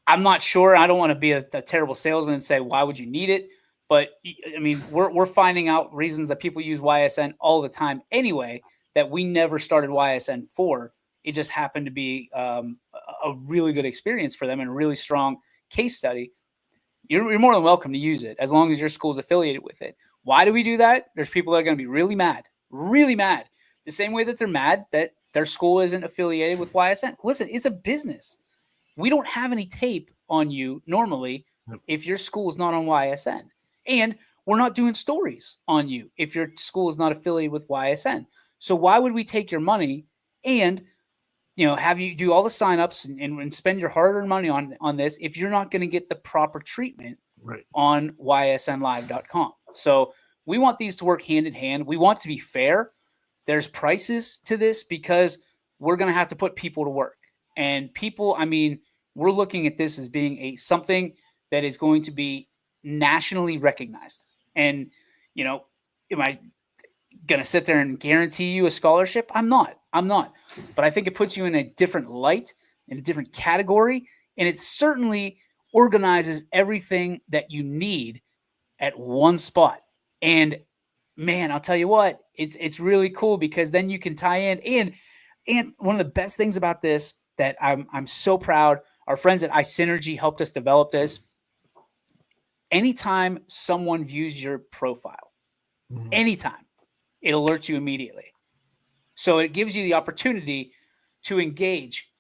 I'm not sure. I don't want to be a terrible salesman and say, why would you need it? But I mean, we're finding out reasons that people use YSN all the time anyway, that we never started YSN for. It just happened to be a really good experience for them and a really strong case study. You're more than welcome to use it as long as your school's affiliated with it. Why do we do that? There's people that are going to be really mad. The same way that they're mad that their school isn't affiliated with YSN. Listen, it's a business. We don't have any tape on you normally if your school is not on YSN. And we're not doing stories on you if your school is not affiliated with YSN. So why would we take your money and have you do all the signups and spend your hard-earned money on this if you're not going to get the proper treatment on ysnlive.com? So we want these to work hand in hand. We want to be fair. There's prices to this because we're going to have to put people to work. And people, I mean, we're looking at this as being something that is going to be nationally recognized. And, am I going to sit there and guarantee you a scholarship? I'm not. But I think it puts you in a different light, in a different category, and it certainly organizes everything that you need at one spot. And man, I'll tell you what, it's really cool because then you can tie in. And one of the best things about this that I'm so proud, our friends at iSynergy helped us develop this. Anytime someone views your profile, anytime, it alerts you immediately. So it gives you the opportunity to engage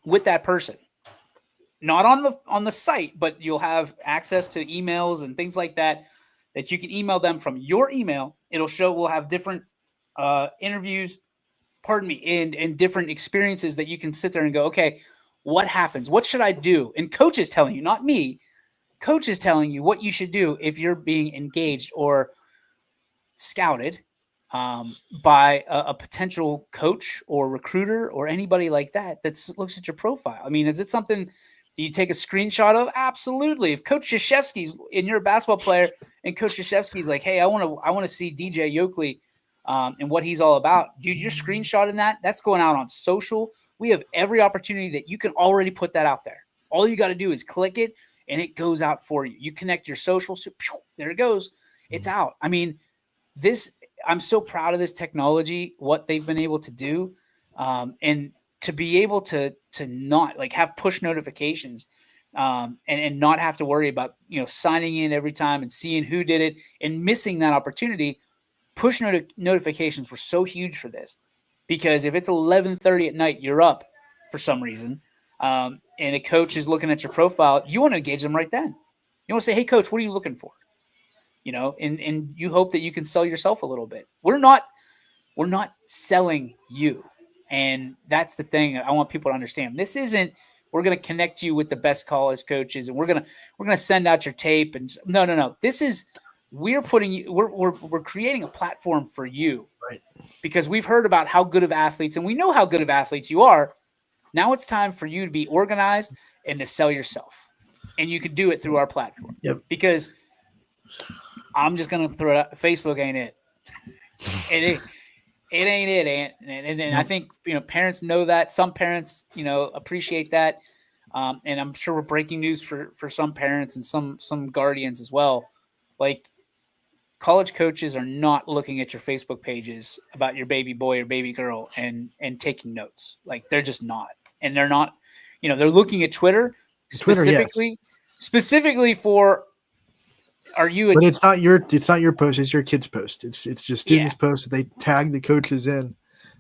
with that person. Not on the site, but you'll have access to emails and things like that you can email them from your email. We'll have different interviews, and different experiences that you can sit there and go, okay, what happens? What should I do? And coach is telling you, not me. Coach is telling you what you should do if you're being engaged or scouted by a potential coach or recruiter or anybody like that looks at your profile. I mean, is it something that you take a screenshot of? Absolutely. If Coach Krzyzewski's and you're a basketball player and Coach Krzyzewski's like, hey, I want to see DJ Yoakley and what he's all about, dude, you're screenshotting that's going out on social. We have every opportunity that you can already put that out there. All you got to do is click it and it goes out for you. You connect your socials, there it goes. It's out. I mean, I'm so proud of this technology, what they've been able to do, and to be able to not have push notifications and not have to worry about signing in every time and seeing who did it and missing that opportunity. Push notifications were so huge for this because if it's 11:30 at night, you're up for some reason, and a coach is looking at your profile, you want to engage them right then. You want to say, hey, coach, what are you looking for? And you hope that you can sell yourself a little bit. We're not selling you. And that's the thing I want people to understand. This isn't, we're going to connect you with the best college coaches and we're going to send out your tape. And no. This is, we're creating a platform for you, right? Because we've heard about how good of athletes and we know how good of athletes you are. Now it's time for you to be organized and to sell yourself. And you can do it through our platform. Yep. Because I'm just going to throw it out. Facebook ain't it. It ain't it. And I think, parents know that. Some parents, appreciate that. And I'm sure we're breaking news for some parents and some guardians as well. Like, college coaches are not looking at your Facebook pages about your baby boy or baby girl and taking notes. Like, they're just not. And they're not, they're looking at Twitter specifically for are you? But it's not your post. It's your kid's post. It's just students' posts that they tag the coaches in.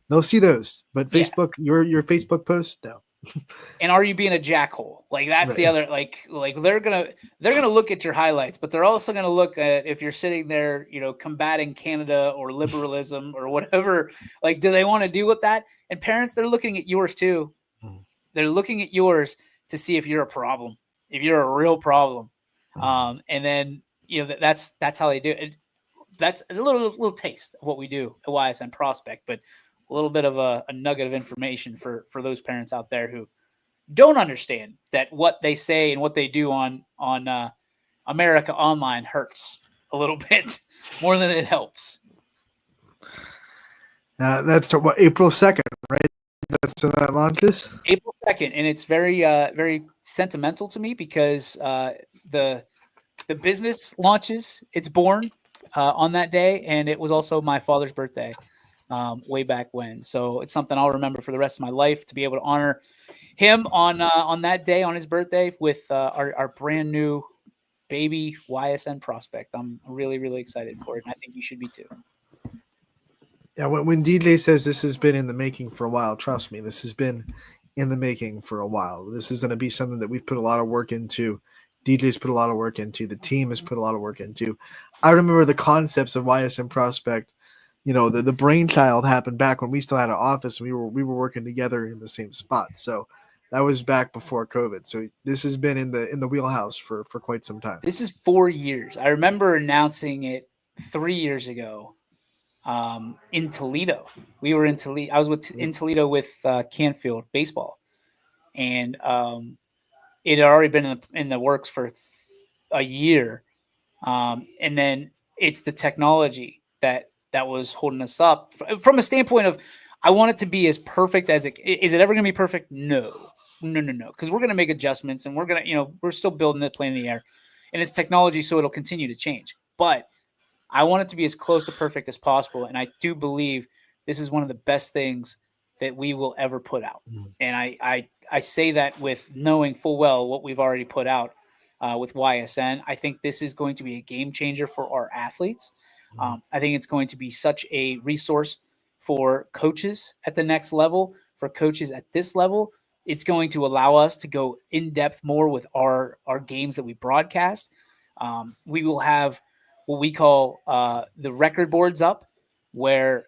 They'll see those. But Facebook, your Facebook post, no. And are you being a jackhole? Like that's the other like they're gonna look at your highlights, but they're also gonna look at if you're sitting there, combating Canada or liberalism or whatever. Like, do they want to deal with that? And parents, they're looking at yours too. They're looking at yours to see if you're a problem, if you're a real problem. And then that's how they do it. That's a little taste of what we do at YSN Prospect, but a little bit of a nugget of information for those parents out there who don't understand that what they say and what they do on America Online hurts a little bit more than it helps. That's what, April 2nd, right? That's when that launches? April 2nd, and it's very very sentimental to me because the business launches. It's born on that day, and it was also my father's birthday way back when. So it's something I'll remember for the rest of my life, to be able to honor him on that day, on his birthday, with our brand new baby YSN Prospect. I'm really, really excited for it, and I think you should be too. Yeah, when DJ says this has been in the making for a while, trust me, this has been in the making for a while. This is going to be something that we've put a lot of work into. DJ's put a lot of work into. The team has put a lot of work into. I remember the concepts of YSN Prospect. The brainchild happened back when we still had an office. And we were working together in the same spot. So that was back before COVID. So this has been in the wheelhouse for quite some time. This is 4 years. I remember announcing it 3 years ago in Toledo. We were in Toledo. I was in Toledo with Canfield baseball, and it had already been in the works for a year. And then it's the technology that was holding us up from a standpoint of, I want it to be as perfect as it is. It ever going to be perfect? No. Because we're going to make adjustments, and we're going to, we're still building the plane in the air, and it's technology, so it'll continue to change. But I want it to be as close to perfect as possible. And I do believe this is one of the best things that we will ever put out. And I say that with knowing full well what we've already put out with YSN. I think this is going to be a game changer for our athletes. I think it's going to be such a resource for coaches at the next level, for coaches at this level. It's going to allow us to go in depth more with our games that we broadcast. We will have what we call the record boards up, where,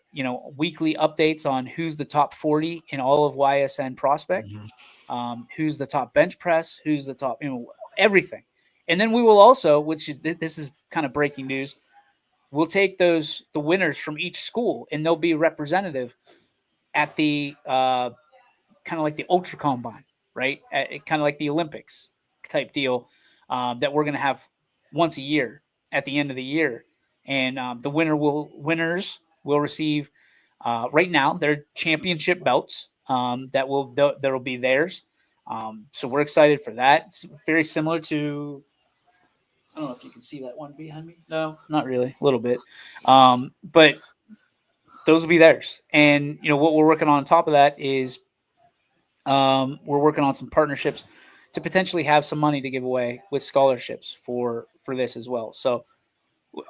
weekly updates on who's the top 40 in all of YSN Prospect, who's the top bench press, who's the top, everything. And then we will also, this is kind of breaking news, we'll take the winners from each school, and they'll be representative at the kind of like the Ultra Combine, right? Kind of like the Olympics type deal that we're going to have once a year at the end of the year. And the winners will receive right now their championship belts that'll be theirs. So we're excited for that. It's very similar to, I don't know if you can see that one behind me. No, not really. A little bit. But those will be theirs. And, what we're working on top of that is we're working on some partnerships to potentially have some money to give away with scholarships for this as well. So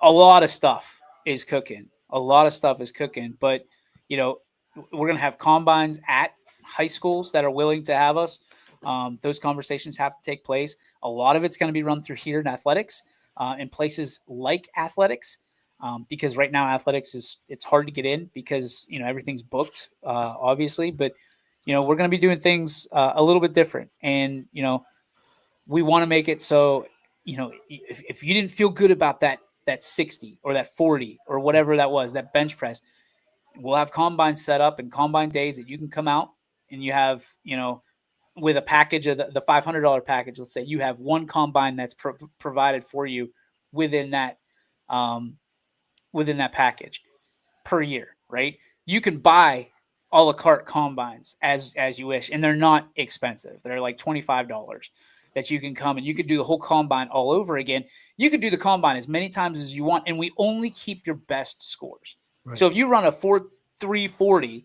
a lot of stuff is cooking. But, we're going to have combines at high schools that are willing to have us. Those conversations have to take place. A lot of it's going to be run through here in athletics, in places like athletics, because right now athletics it's hard to get in because, everything's booked, obviously, but, we're going to be doing things a little bit different. And, we want to make it so, if you didn't feel good about that 60 or that 40 or whatever that was, that bench press, we'll have combines set up and combine days that you can come out and you have, with a package of the $500 package, let's say you have one combine that's provided for you within that package per year, right? You can buy a la carte combines as you wish, and they're not expensive. They're like $25 that you can come and you could do the whole combine all over again. You could do the combine as many times as you want, and we only keep your best scores. Right. So if you run a 4.340,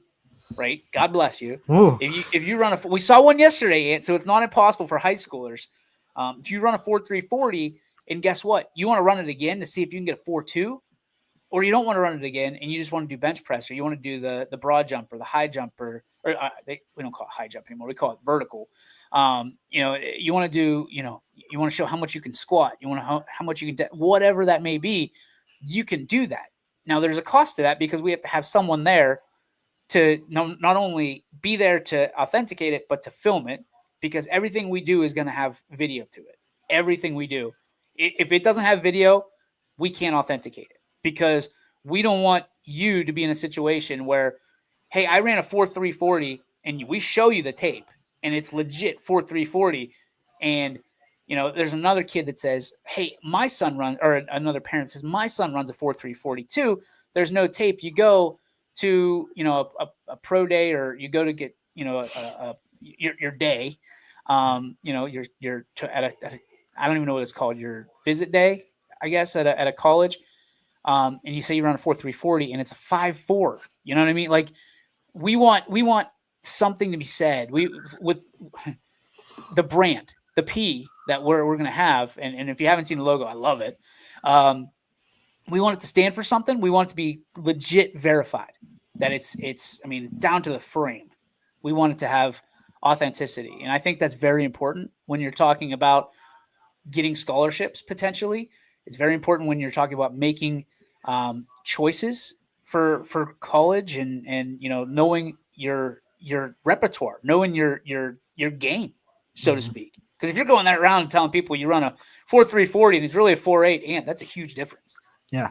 right? God bless you. Ooh. If you run we saw one yesterday, so it's not impossible for high schoolers. If you run a 4.340, And guess what? You want to run it again to see if you can get a 4.2, or you don't want to run it again and you just want to do bench press, or you want to do the broad jump or the high jump, or we don't call it high jump anymore. We call it vertical. You want to do, you want to show how much you can squat. You want to how much you can, whatever that may be, you can do that. Now there's a cost to that because we have to have someone there to not only be there to authenticate it, but to film it, because everything we do is going to have video to it. Everything we do. If it doesn't have video, we can't authenticate it, because we don't want you to be in a situation where, hey, I ran a 4.340 and we show you the tape and it's legit 4.340. And, there's another kid that says, hey, my son runs, or another parent says, my son runs a 4.340 too. There's no tape. You go to, a pro day, or you go to get, your day, you're at a I don't even know what it's called, your visit day, I guess, at a college. And you say you run a 4.340 and it's a 5.4. You know what I mean? Like, we want something to be said. With the brand, the P that we're going to have. And if you haven't seen the logo, I love it. We want it to stand for something. We want it to be legit verified, that it's down to the frame. We want it to have authenticity. And I think that's very important when you're talking about getting scholarships potentially. It's very important when you're talking about making choices for college, and knowing your repertoire, knowing your game, so to speak. Because if you're going that around and telling people you run a 4.340 and it's really a 4.8, and that's a huge difference. Yeah,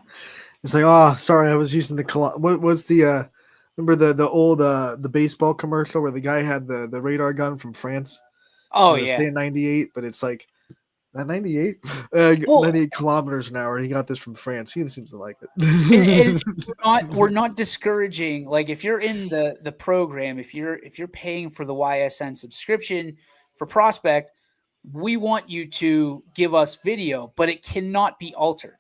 it's like, oh, sorry, I was using the what's the remember the old the baseball commercial where the guy had the radar gun from France? Oh yeah, saying 98, but it's like. Not 98? 98 kilometers an hour. He got this from France. He seems to like it. we're not discouraging. Like, if you're in the program, if you're paying for the YSN subscription for Prospect, we want you to give us video, but it cannot be altered.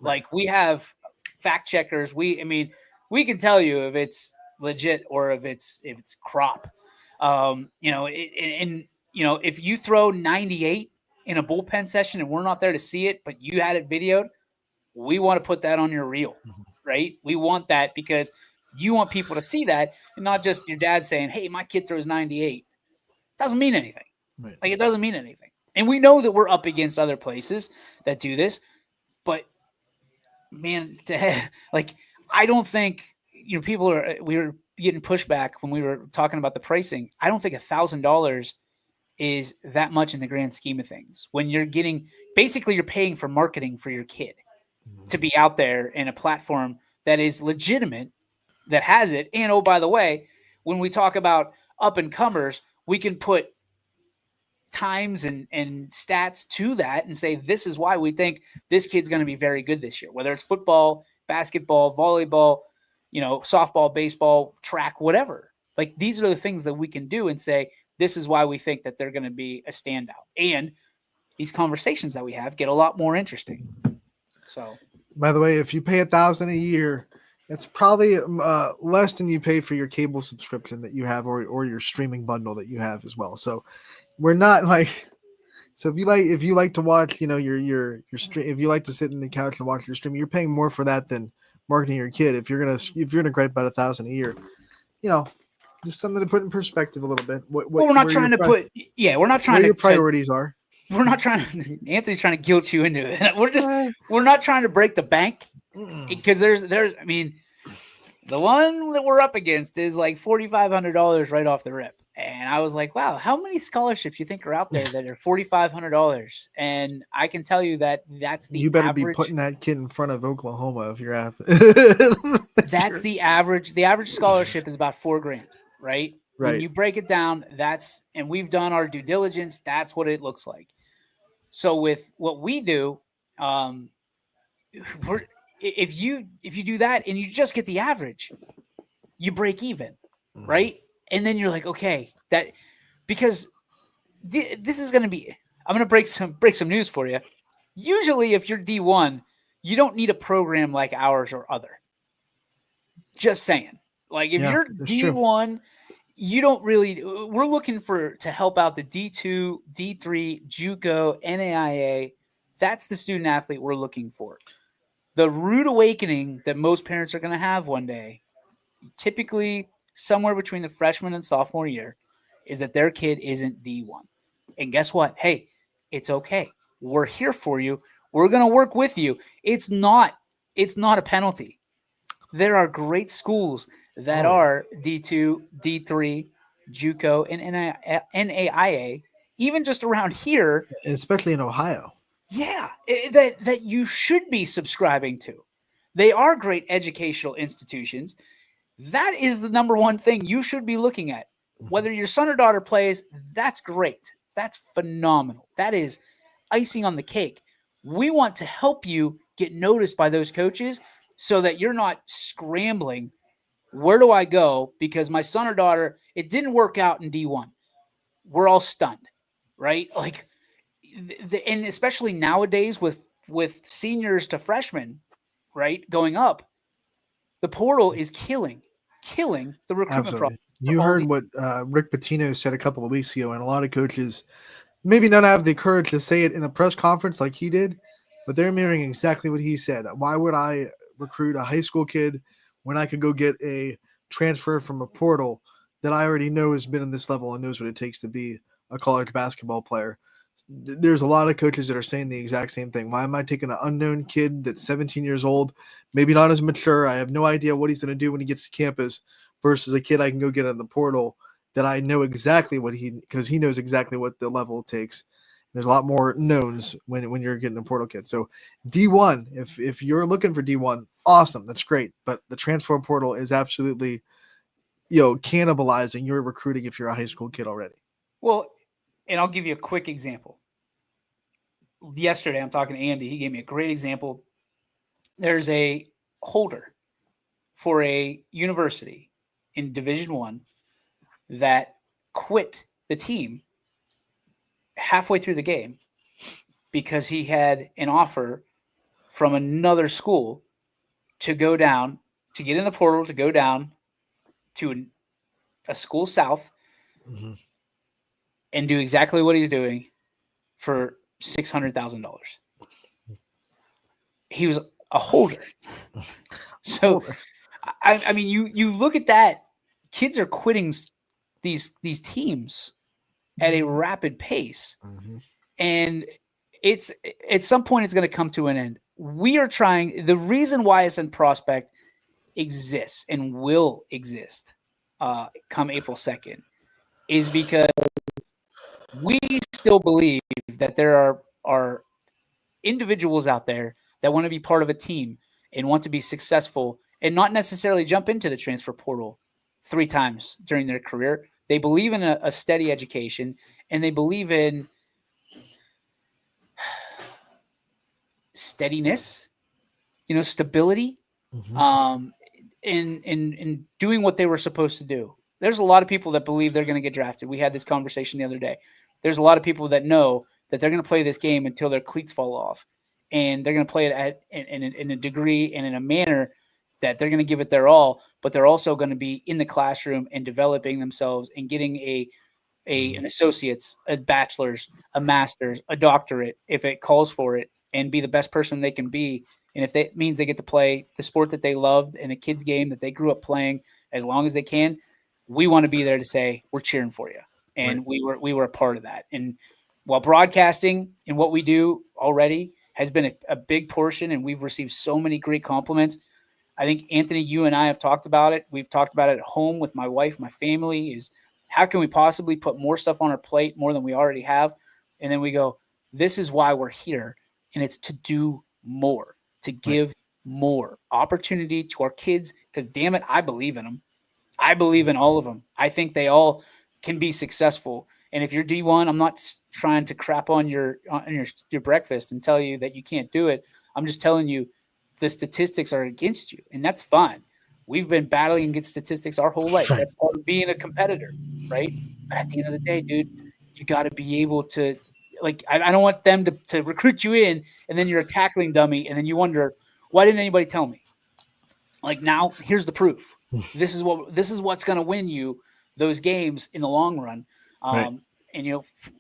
Right. Like, we have fact checkers. We can tell you if it's legit or if it's crop. If you throw 98 in a bullpen session and we're not there to see it, but you had it videoed, we want to put that on your reel, right? We want that because you want people to see that, and not just your dad saying, hey, my kid throws 98. Doesn't mean anything. Right. Like, it doesn't mean anything. And we know that we're up against other places that do this, but man, I don't think, we were getting pushback when we were talking about the pricing. I don't think $1,000 is that much in the grand scheme of things. When you're paying for marketing for your kid to be out there in a platform that is legitimate, that has it. And, oh, by the way, when we talk about up and comers, we can put times and stats to that and say, this is why we think this kid's going to be very good this year, whether it's football, basketball, volleyball, softball, baseball, track, whatever. Like, these are the things that we can do and say, this is why we think that they're going to be a standout. And these conversations that we have get a lot more interesting. So, by the way, if you pay $1,000 a year, it's probably less than you pay for your cable subscription that you have, or your streaming bundle that you have as well. So we're not like, so if you like to watch, your stream, if you like to sit in the couch and watch your stream, you're paying more for that than marketing your kid. If you're gonna gripe about $1,000 a year, just something to put in perspective a little bit. We're not trying to put. Yeah, we're not trying to. Your priorities are. We're not trying to. Anthony's trying to guilt you into it. We're not trying to break the bank, because there's. The one that we're up against is like $4,500 right off the rip, and I was like, wow, how many scholarships you think are out there that are $4,500? And I can tell you that that's the. You better average. Be putting that kid in front of Oklahoma if you're after. That's the average. The average scholarship is about $4,000. Right. When you break it down, and we've done our due diligence, that's what it looks like. So with what we do, if you do that and you just get the average, you break even, right? And then you're like, okay, because this is going to be, I'm going to break some news for you. Usually if you're D1, you don't need a program like ours or other. Just saying. Like, if you're D1, true. You don't really. We're looking to help out the D2, D3, JUCO, NAIA, That's the student athlete we're looking for. The rude awakening that most parents are going to have one day, typically somewhere between the freshman and sophomore year, is that their kid isn't D1. And guess what? Hey, it's okay. We're here for you. We're going to work with you. It's not a penalty. There are great schools that are D2, D3, JUCO, and NAIA, even just around here, especially in Ohio. Yeah, that you should be subscribing to. They are great educational institutions. That is the number one thing you should be looking at. Whether your son or daughter plays, that's great. That's phenomenal. That is icing on the cake. We want to help you get noticed by those coaches so that you're not scrambling. Where do I go? Because my son or daughter, it didn't work out in D1. We're all stunned, right? Like, and especially nowadays with seniors to freshmen, right, going up, the portal is killing the recruitment process. You heard what Rick Pitino said a couple of weeks ago, and a lot of coaches maybe not have the courage to say it in a press conference like he did, but they're mirroring exactly what he said. Why would I recruit a high school kid when I could go get a transfer from a portal that I already know has been in this level and knows what it takes to be a college basketball player? There's a lot of coaches that are saying the exact same thing. Why am I taking an unknown kid that's 17 years old, maybe not as mature? I have no idea what he's going to do when he gets to campus versus a kid I can go get in the portal that I know exactly because he knows exactly what the level it takes. There's a lot more knowns when you're getting a portal kid. So D1, if you're looking for D1, awesome. That's great. But the transfer portal is absolutely, cannibalizing your recruiting if you're a high school kid already. Well, and I'll give you a quick example. Yesterday, I'm talking to Andy. He gave me a great example. There's a holder for a university in Division I that quit the team halfway through the game because he had an offer from another school to go down, to get in the portal, to go down to a school south and do exactly what he's doing for $600,000. He was a holder. So, I mean, you look at that, kids are quitting these teams at a rapid pace. And it's at some point it's going to come to an end. We are trying. The reason YSN Prospect exists and will exist come April 2nd is because we still believe that there are individuals out there that want to be part of a team and want to be successful and not necessarily jump into the transfer portal 3 times during their career. They believe in a steady education, and they believe in steadiness, stability, in doing what they were supposed to do. There's a lot of people that believe they're going to get drafted. We had this conversation the other day. There's a lot of people that know that they're going to play this game until their cleats fall off, and they're going to play it in a degree and in a manner that they're going to give it their all, but they're also going to be in the classroom and developing themselves and getting an associate's, a bachelor's, a master's, a doctorate, if it calls for it, and be the best person they can be. And if that means they get to play the sport that they loved in a kid's game that they grew up playing as long as they can, we want to be there to say, we're cheering for you. And right. we were a part of that. And while broadcasting and what we do already has been a big portion, and we've received so many great compliments, I think, Anthony, you and I have talked about it. We've talked about it at home with my wife, my family, is how can we possibly put more stuff on our plate, more than we already have? And then we go, this is why we're here. And it's to do more, to give more opportunity to our kids. Because damn it, I believe in them. I believe in all of them. I think they all can be successful. And if you're D1, I'm not trying to crap on your breakfast and tell you that you can't do it. I'm just telling you the statistics are against you, and that's fine. We've been battling against statistics our whole life. That's part of being a competitor, right? But at the end of the day, dude, you got to be able to, like, I don't want them to recruit you in, and then you're a tackling dummy, and then you wonder, why didn't anybody tell me? Like, now here's the proof. This is what's going to win you those games in the long run. And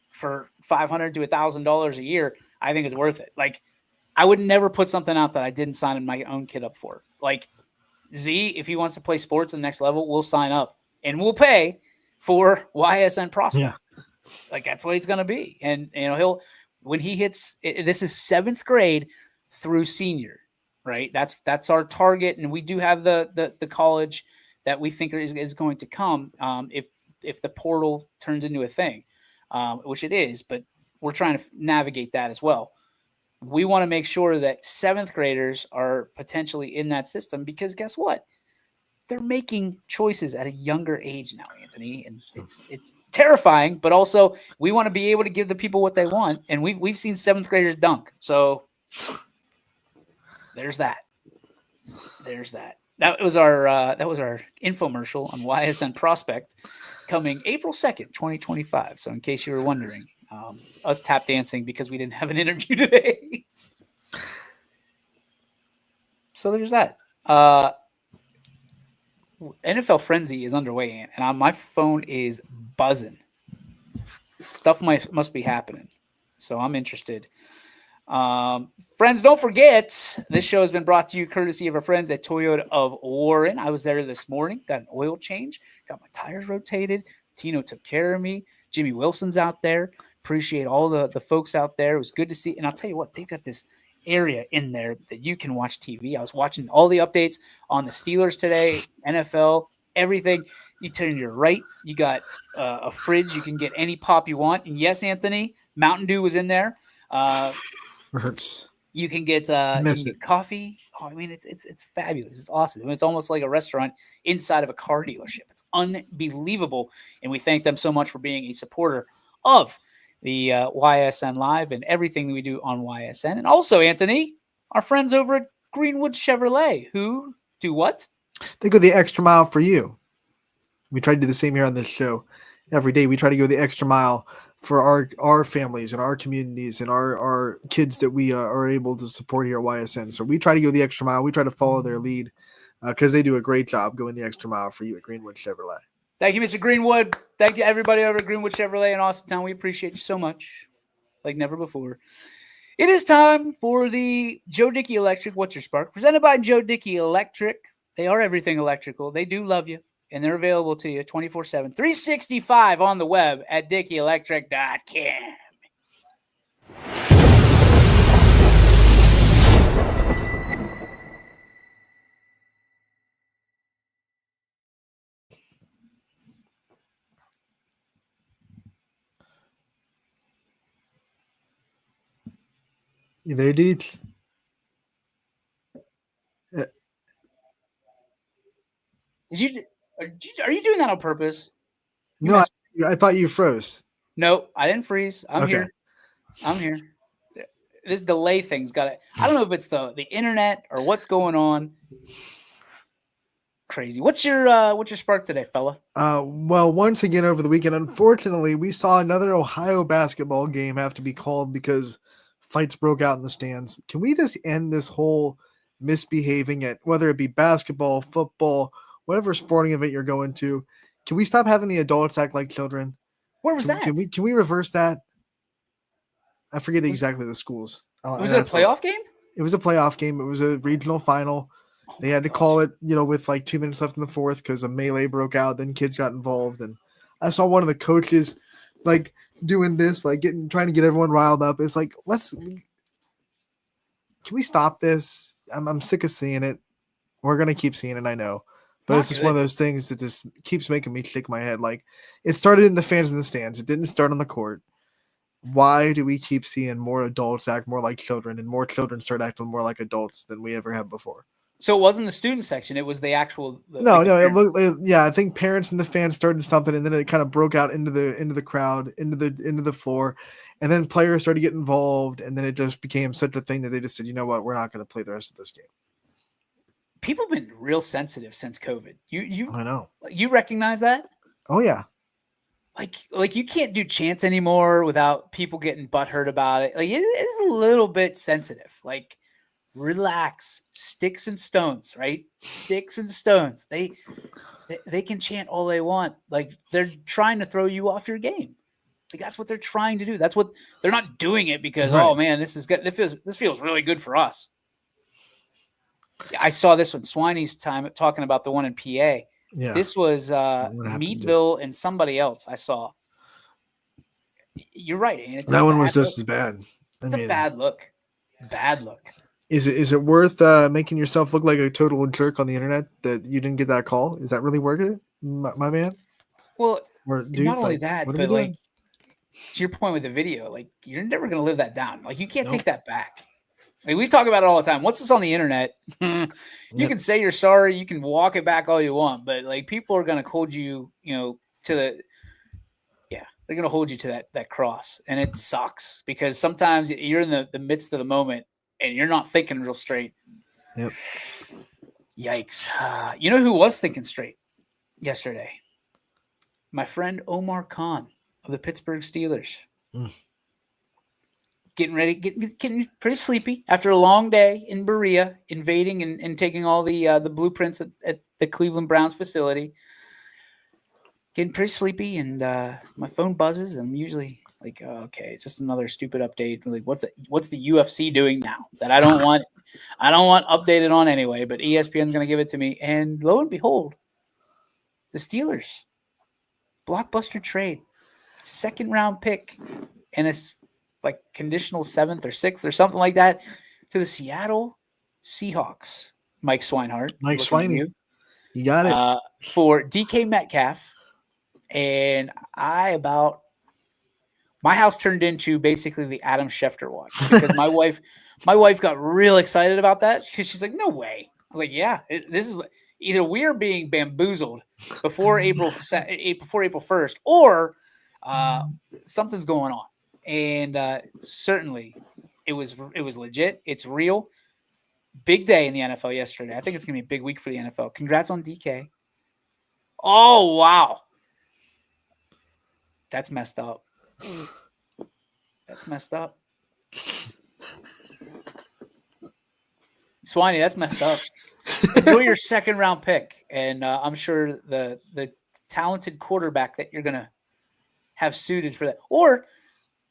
for $500 to $1,000 a year, I think it's worth it. Like, I would never put something out that I didn't sign my own kid up for. Like, Z, if he wants to play sports at the next level, we'll sign up and we'll pay for YSN prospect. Yeah. Like, that's what he's going to be. And, when he hits, this is 7th grade through senior, right? That's our target. And we do have the college that we think is going to come if the portal turns into a thing, which it is, but we're trying to navigate that as well. We want to make sure that 7th graders are potentially in that system because guess what? They're making choices at a younger age now, Anthony, and it's terrifying, but also we want to be able to give the people what they want, and we've seen 7th graders dunk. So there's that. That was our infomercial on YSN Prospect coming April 2nd, 2025. So in case you were wondering, us tap dancing because we didn't have an interview today. So there's that. NFL Frenzy is underway, and my phone is buzzing. Stuff must be happening. So I'm interested. Friends, don't forget, this show has been brought to you courtesy of our friends at Toyota of Warren. I was there this morning, got an oil change, got my tires rotated. Tino took care of me. Jimmy Wilson's out there. Appreciate all the folks out there. It was good to see. And I'll tell you what, they've got this area in there that you can watch TV. I was watching all the updates on the Steelers today, NFL, everything. You turn to your right, you got a fridge. You can get any pop you want. And yes, Anthony, Mountain Dew was in there. Hurts. You can get coffee. Oh, I mean, it's fabulous. It's awesome. I mean, it's almost like a restaurant inside of a car dealership. It's unbelievable. And we thank them so much for being a supporter of the YSN Live and everything that we do on YSN. And also, Anthony, our friends over at Greenwood Chevrolet, who do what? They go the extra mile for you. We try to do the same here on this show. Every day we try to go the extra mile for our families and our communities and our kids that we are able to support here at YSN. So we try to go the extra mile. We try to follow their lead because they do a great job going the extra mile for you at Greenwood Chevrolet. Thank you, Mr. Greenwood. Thank you, everybody over at Greenwood Chevrolet in Austintown. We appreciate you so much, like never before. It is time for the Joe Dickey Electric What's Your Spark? Presented by Joe Dickey Electric. They are everything electrical. They do love you, and they're available to you 24/7, 365 on the web at DickeyElectric.com. You there, dude? Are you doing that on purpose? No, I thought you froze. No, I didn't freeze. I'm Okay. here. I'm here. This delay thing's got it. I don't know if it's the internet or what's going on. Crazy. What's your spark today, fella? Well, once again over the weekend, unfortunately, we saw another Ohio basketball game have to be called because fights broke out in the stands. Can we just end this whole misbehaving at whether it be basketball, football, whatever sporting event you're going to? Can we stop having the adults act like children? Where was that? Can we reverse that? I forget exactly the schools. Was it a playoff game? It was a playoff game. It was a regional final. They had to call it, with like 2 minutes left in the fourth because a melee broke out. Then kids got involved, and I saw one of the coaches like doing this, like trying to get everyone riled up. It's like, can we stop this? I'm sick of seeing it. We're gonna keep seeing it, I know, but it's just one of those things that just keeps making me shake my head. Like, it started in the fans in the stands. It didn't start on the court. Why do we keep seeing more adults act more like children and more children start acting more like adults than we ever have before? So it wasn't the student section; it was the actual. I think parents and the fans started something, and then it kind of broke out into the crowd, into the floor, and then players started getting involved, and then it just became such a thing that they just said, you know what, we're not going to play the rest of this game. People have been real sensitive since COVID. I know. You recognize that? Oh yeah. Like you can't do chants anymore without people getting butthurt about it. Like it is a little bit sensitive. Like, relax. Sticks and stones, right? Sticks and stones. They can chant all they want. Like, they're trying to throw you off your game. Like, that's what they're trying to do. That's what they're not doing it because, Right. oh man, this is good. This feels really good for us. I saw this one, Swiney's time talking about the one in PA. Yeah. This was happened to- Meadville and somebody else I saw. You're right. And it's that a one was bad just as look. bad. It's a bad look. Bad look. Is it worth making yourself look like a total jerk on the internet that you didn't get that call? Is that really worth it, my man? Well, Or not dudes, only like, that, what are we but like doing? to your point with the video, like you're never gonna live that down. Like you can't Nope. take that back. Like we talk about it all the time. Once it's on the internet, you Yep. can say you're sorry, you can walk it back all you want, but like people are gonna hold you, to the they're gonna hold you to that cross. And it sucks because sometimes you're in the midst of the moment and you're not thinking real straight. Yep. Yikes. You know who was thinking straight yesterday? My friend Omar Khan of the Pittsburgh Steelers. Mm. Getting ready, getting pretty sleepy after a long day in Berea, invading and taking all the blueprints at the Cleveland Browns facility. Getting pretty sleepy, and my phone buzzes, and I'm usually like, oh, okay, it's just another stupid update. Like, what's the UFC doing now that I don't want updated on anyway? But ESPN's going to give it to me, and lo and behold, the Steelers blockbuster trade, 2nd round pick, and it's like conditional 7th or 6th or something like that to the Seattle Seahawks. Mike Swinehart, Mike looking at Swiney. You got it. for DK Metcalf. And my house turned into basically the Adam Schefter watch because my wife got real excited about that because she's like, no way. I was like, yeah, this is either we're being bamboozled before April 1st or something's going on. And certainly it was legit. It's real. Big day in the NFL yesterday. I think it's going to be a big week for the NFL. Congrats on DK. Oh, wow. That's messed up. That's messed up. Swiney, that's messed up. Enjoy your 2nd round pick. And I'm sure the talented quarterback that you're going to have suited for that. Or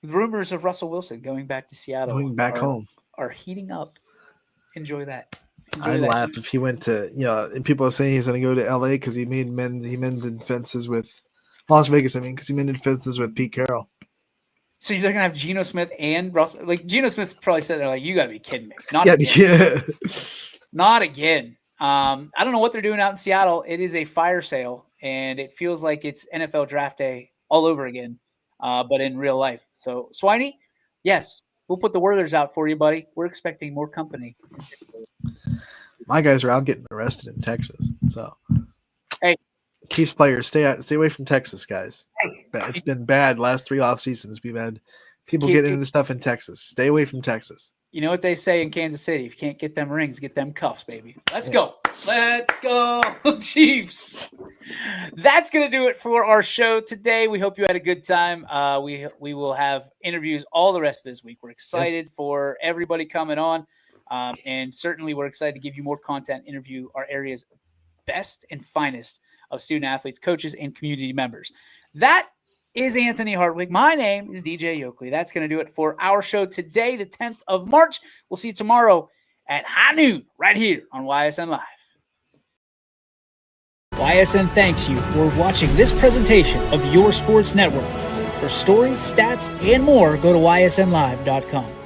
the rumors of Russell Wilson going back to Seattle. Going back home. Are heating up. Enjoy that. I'd laugh if he went to, and people are saying he's going to go to LA because he mended fences with Las Vegas, because he mended fences with Pete Carroll. So you're going to have Geno Smith and Russell. Like, Geno Smith probably said, they're like, you got to be kidding me. Not again. I don't know what they're doing out in Seattle. It is a fire sale, and it feels like it's NFL draft day all over again, but in real life. So, Swiney, yes, we'll put the Werthers out for you, buddy. We're expecting more company. My guys are out getting arrested in Texas. So, hey, Chiefs players, stay away from Texas, guys. It's been bad last 3 off seasons. We've had people getting into stuff in Texas. Stay away from Texas. You know what they say in Kansas City? If you can't get them rings, get them cuffs, baby. Let's go. Let's go, Chiefs. That's going to do it for our show today. We hope you had a good time. We will have interviews all the rest of this week. We're excited for everybody coming on. And certainly we're excited to give you more content, interview our area's best and finest of student athletes, coaches, and community members. That is Anthony Hartwig. My name is DJ Yoakley. That's going to do it for our show today, the 10th of March. We'll see you tomorrow at high noon right here on YSN Live. YSN thanks you for watching this presentation of your sports network. For stories, stats, and more, go to ysnlive.com.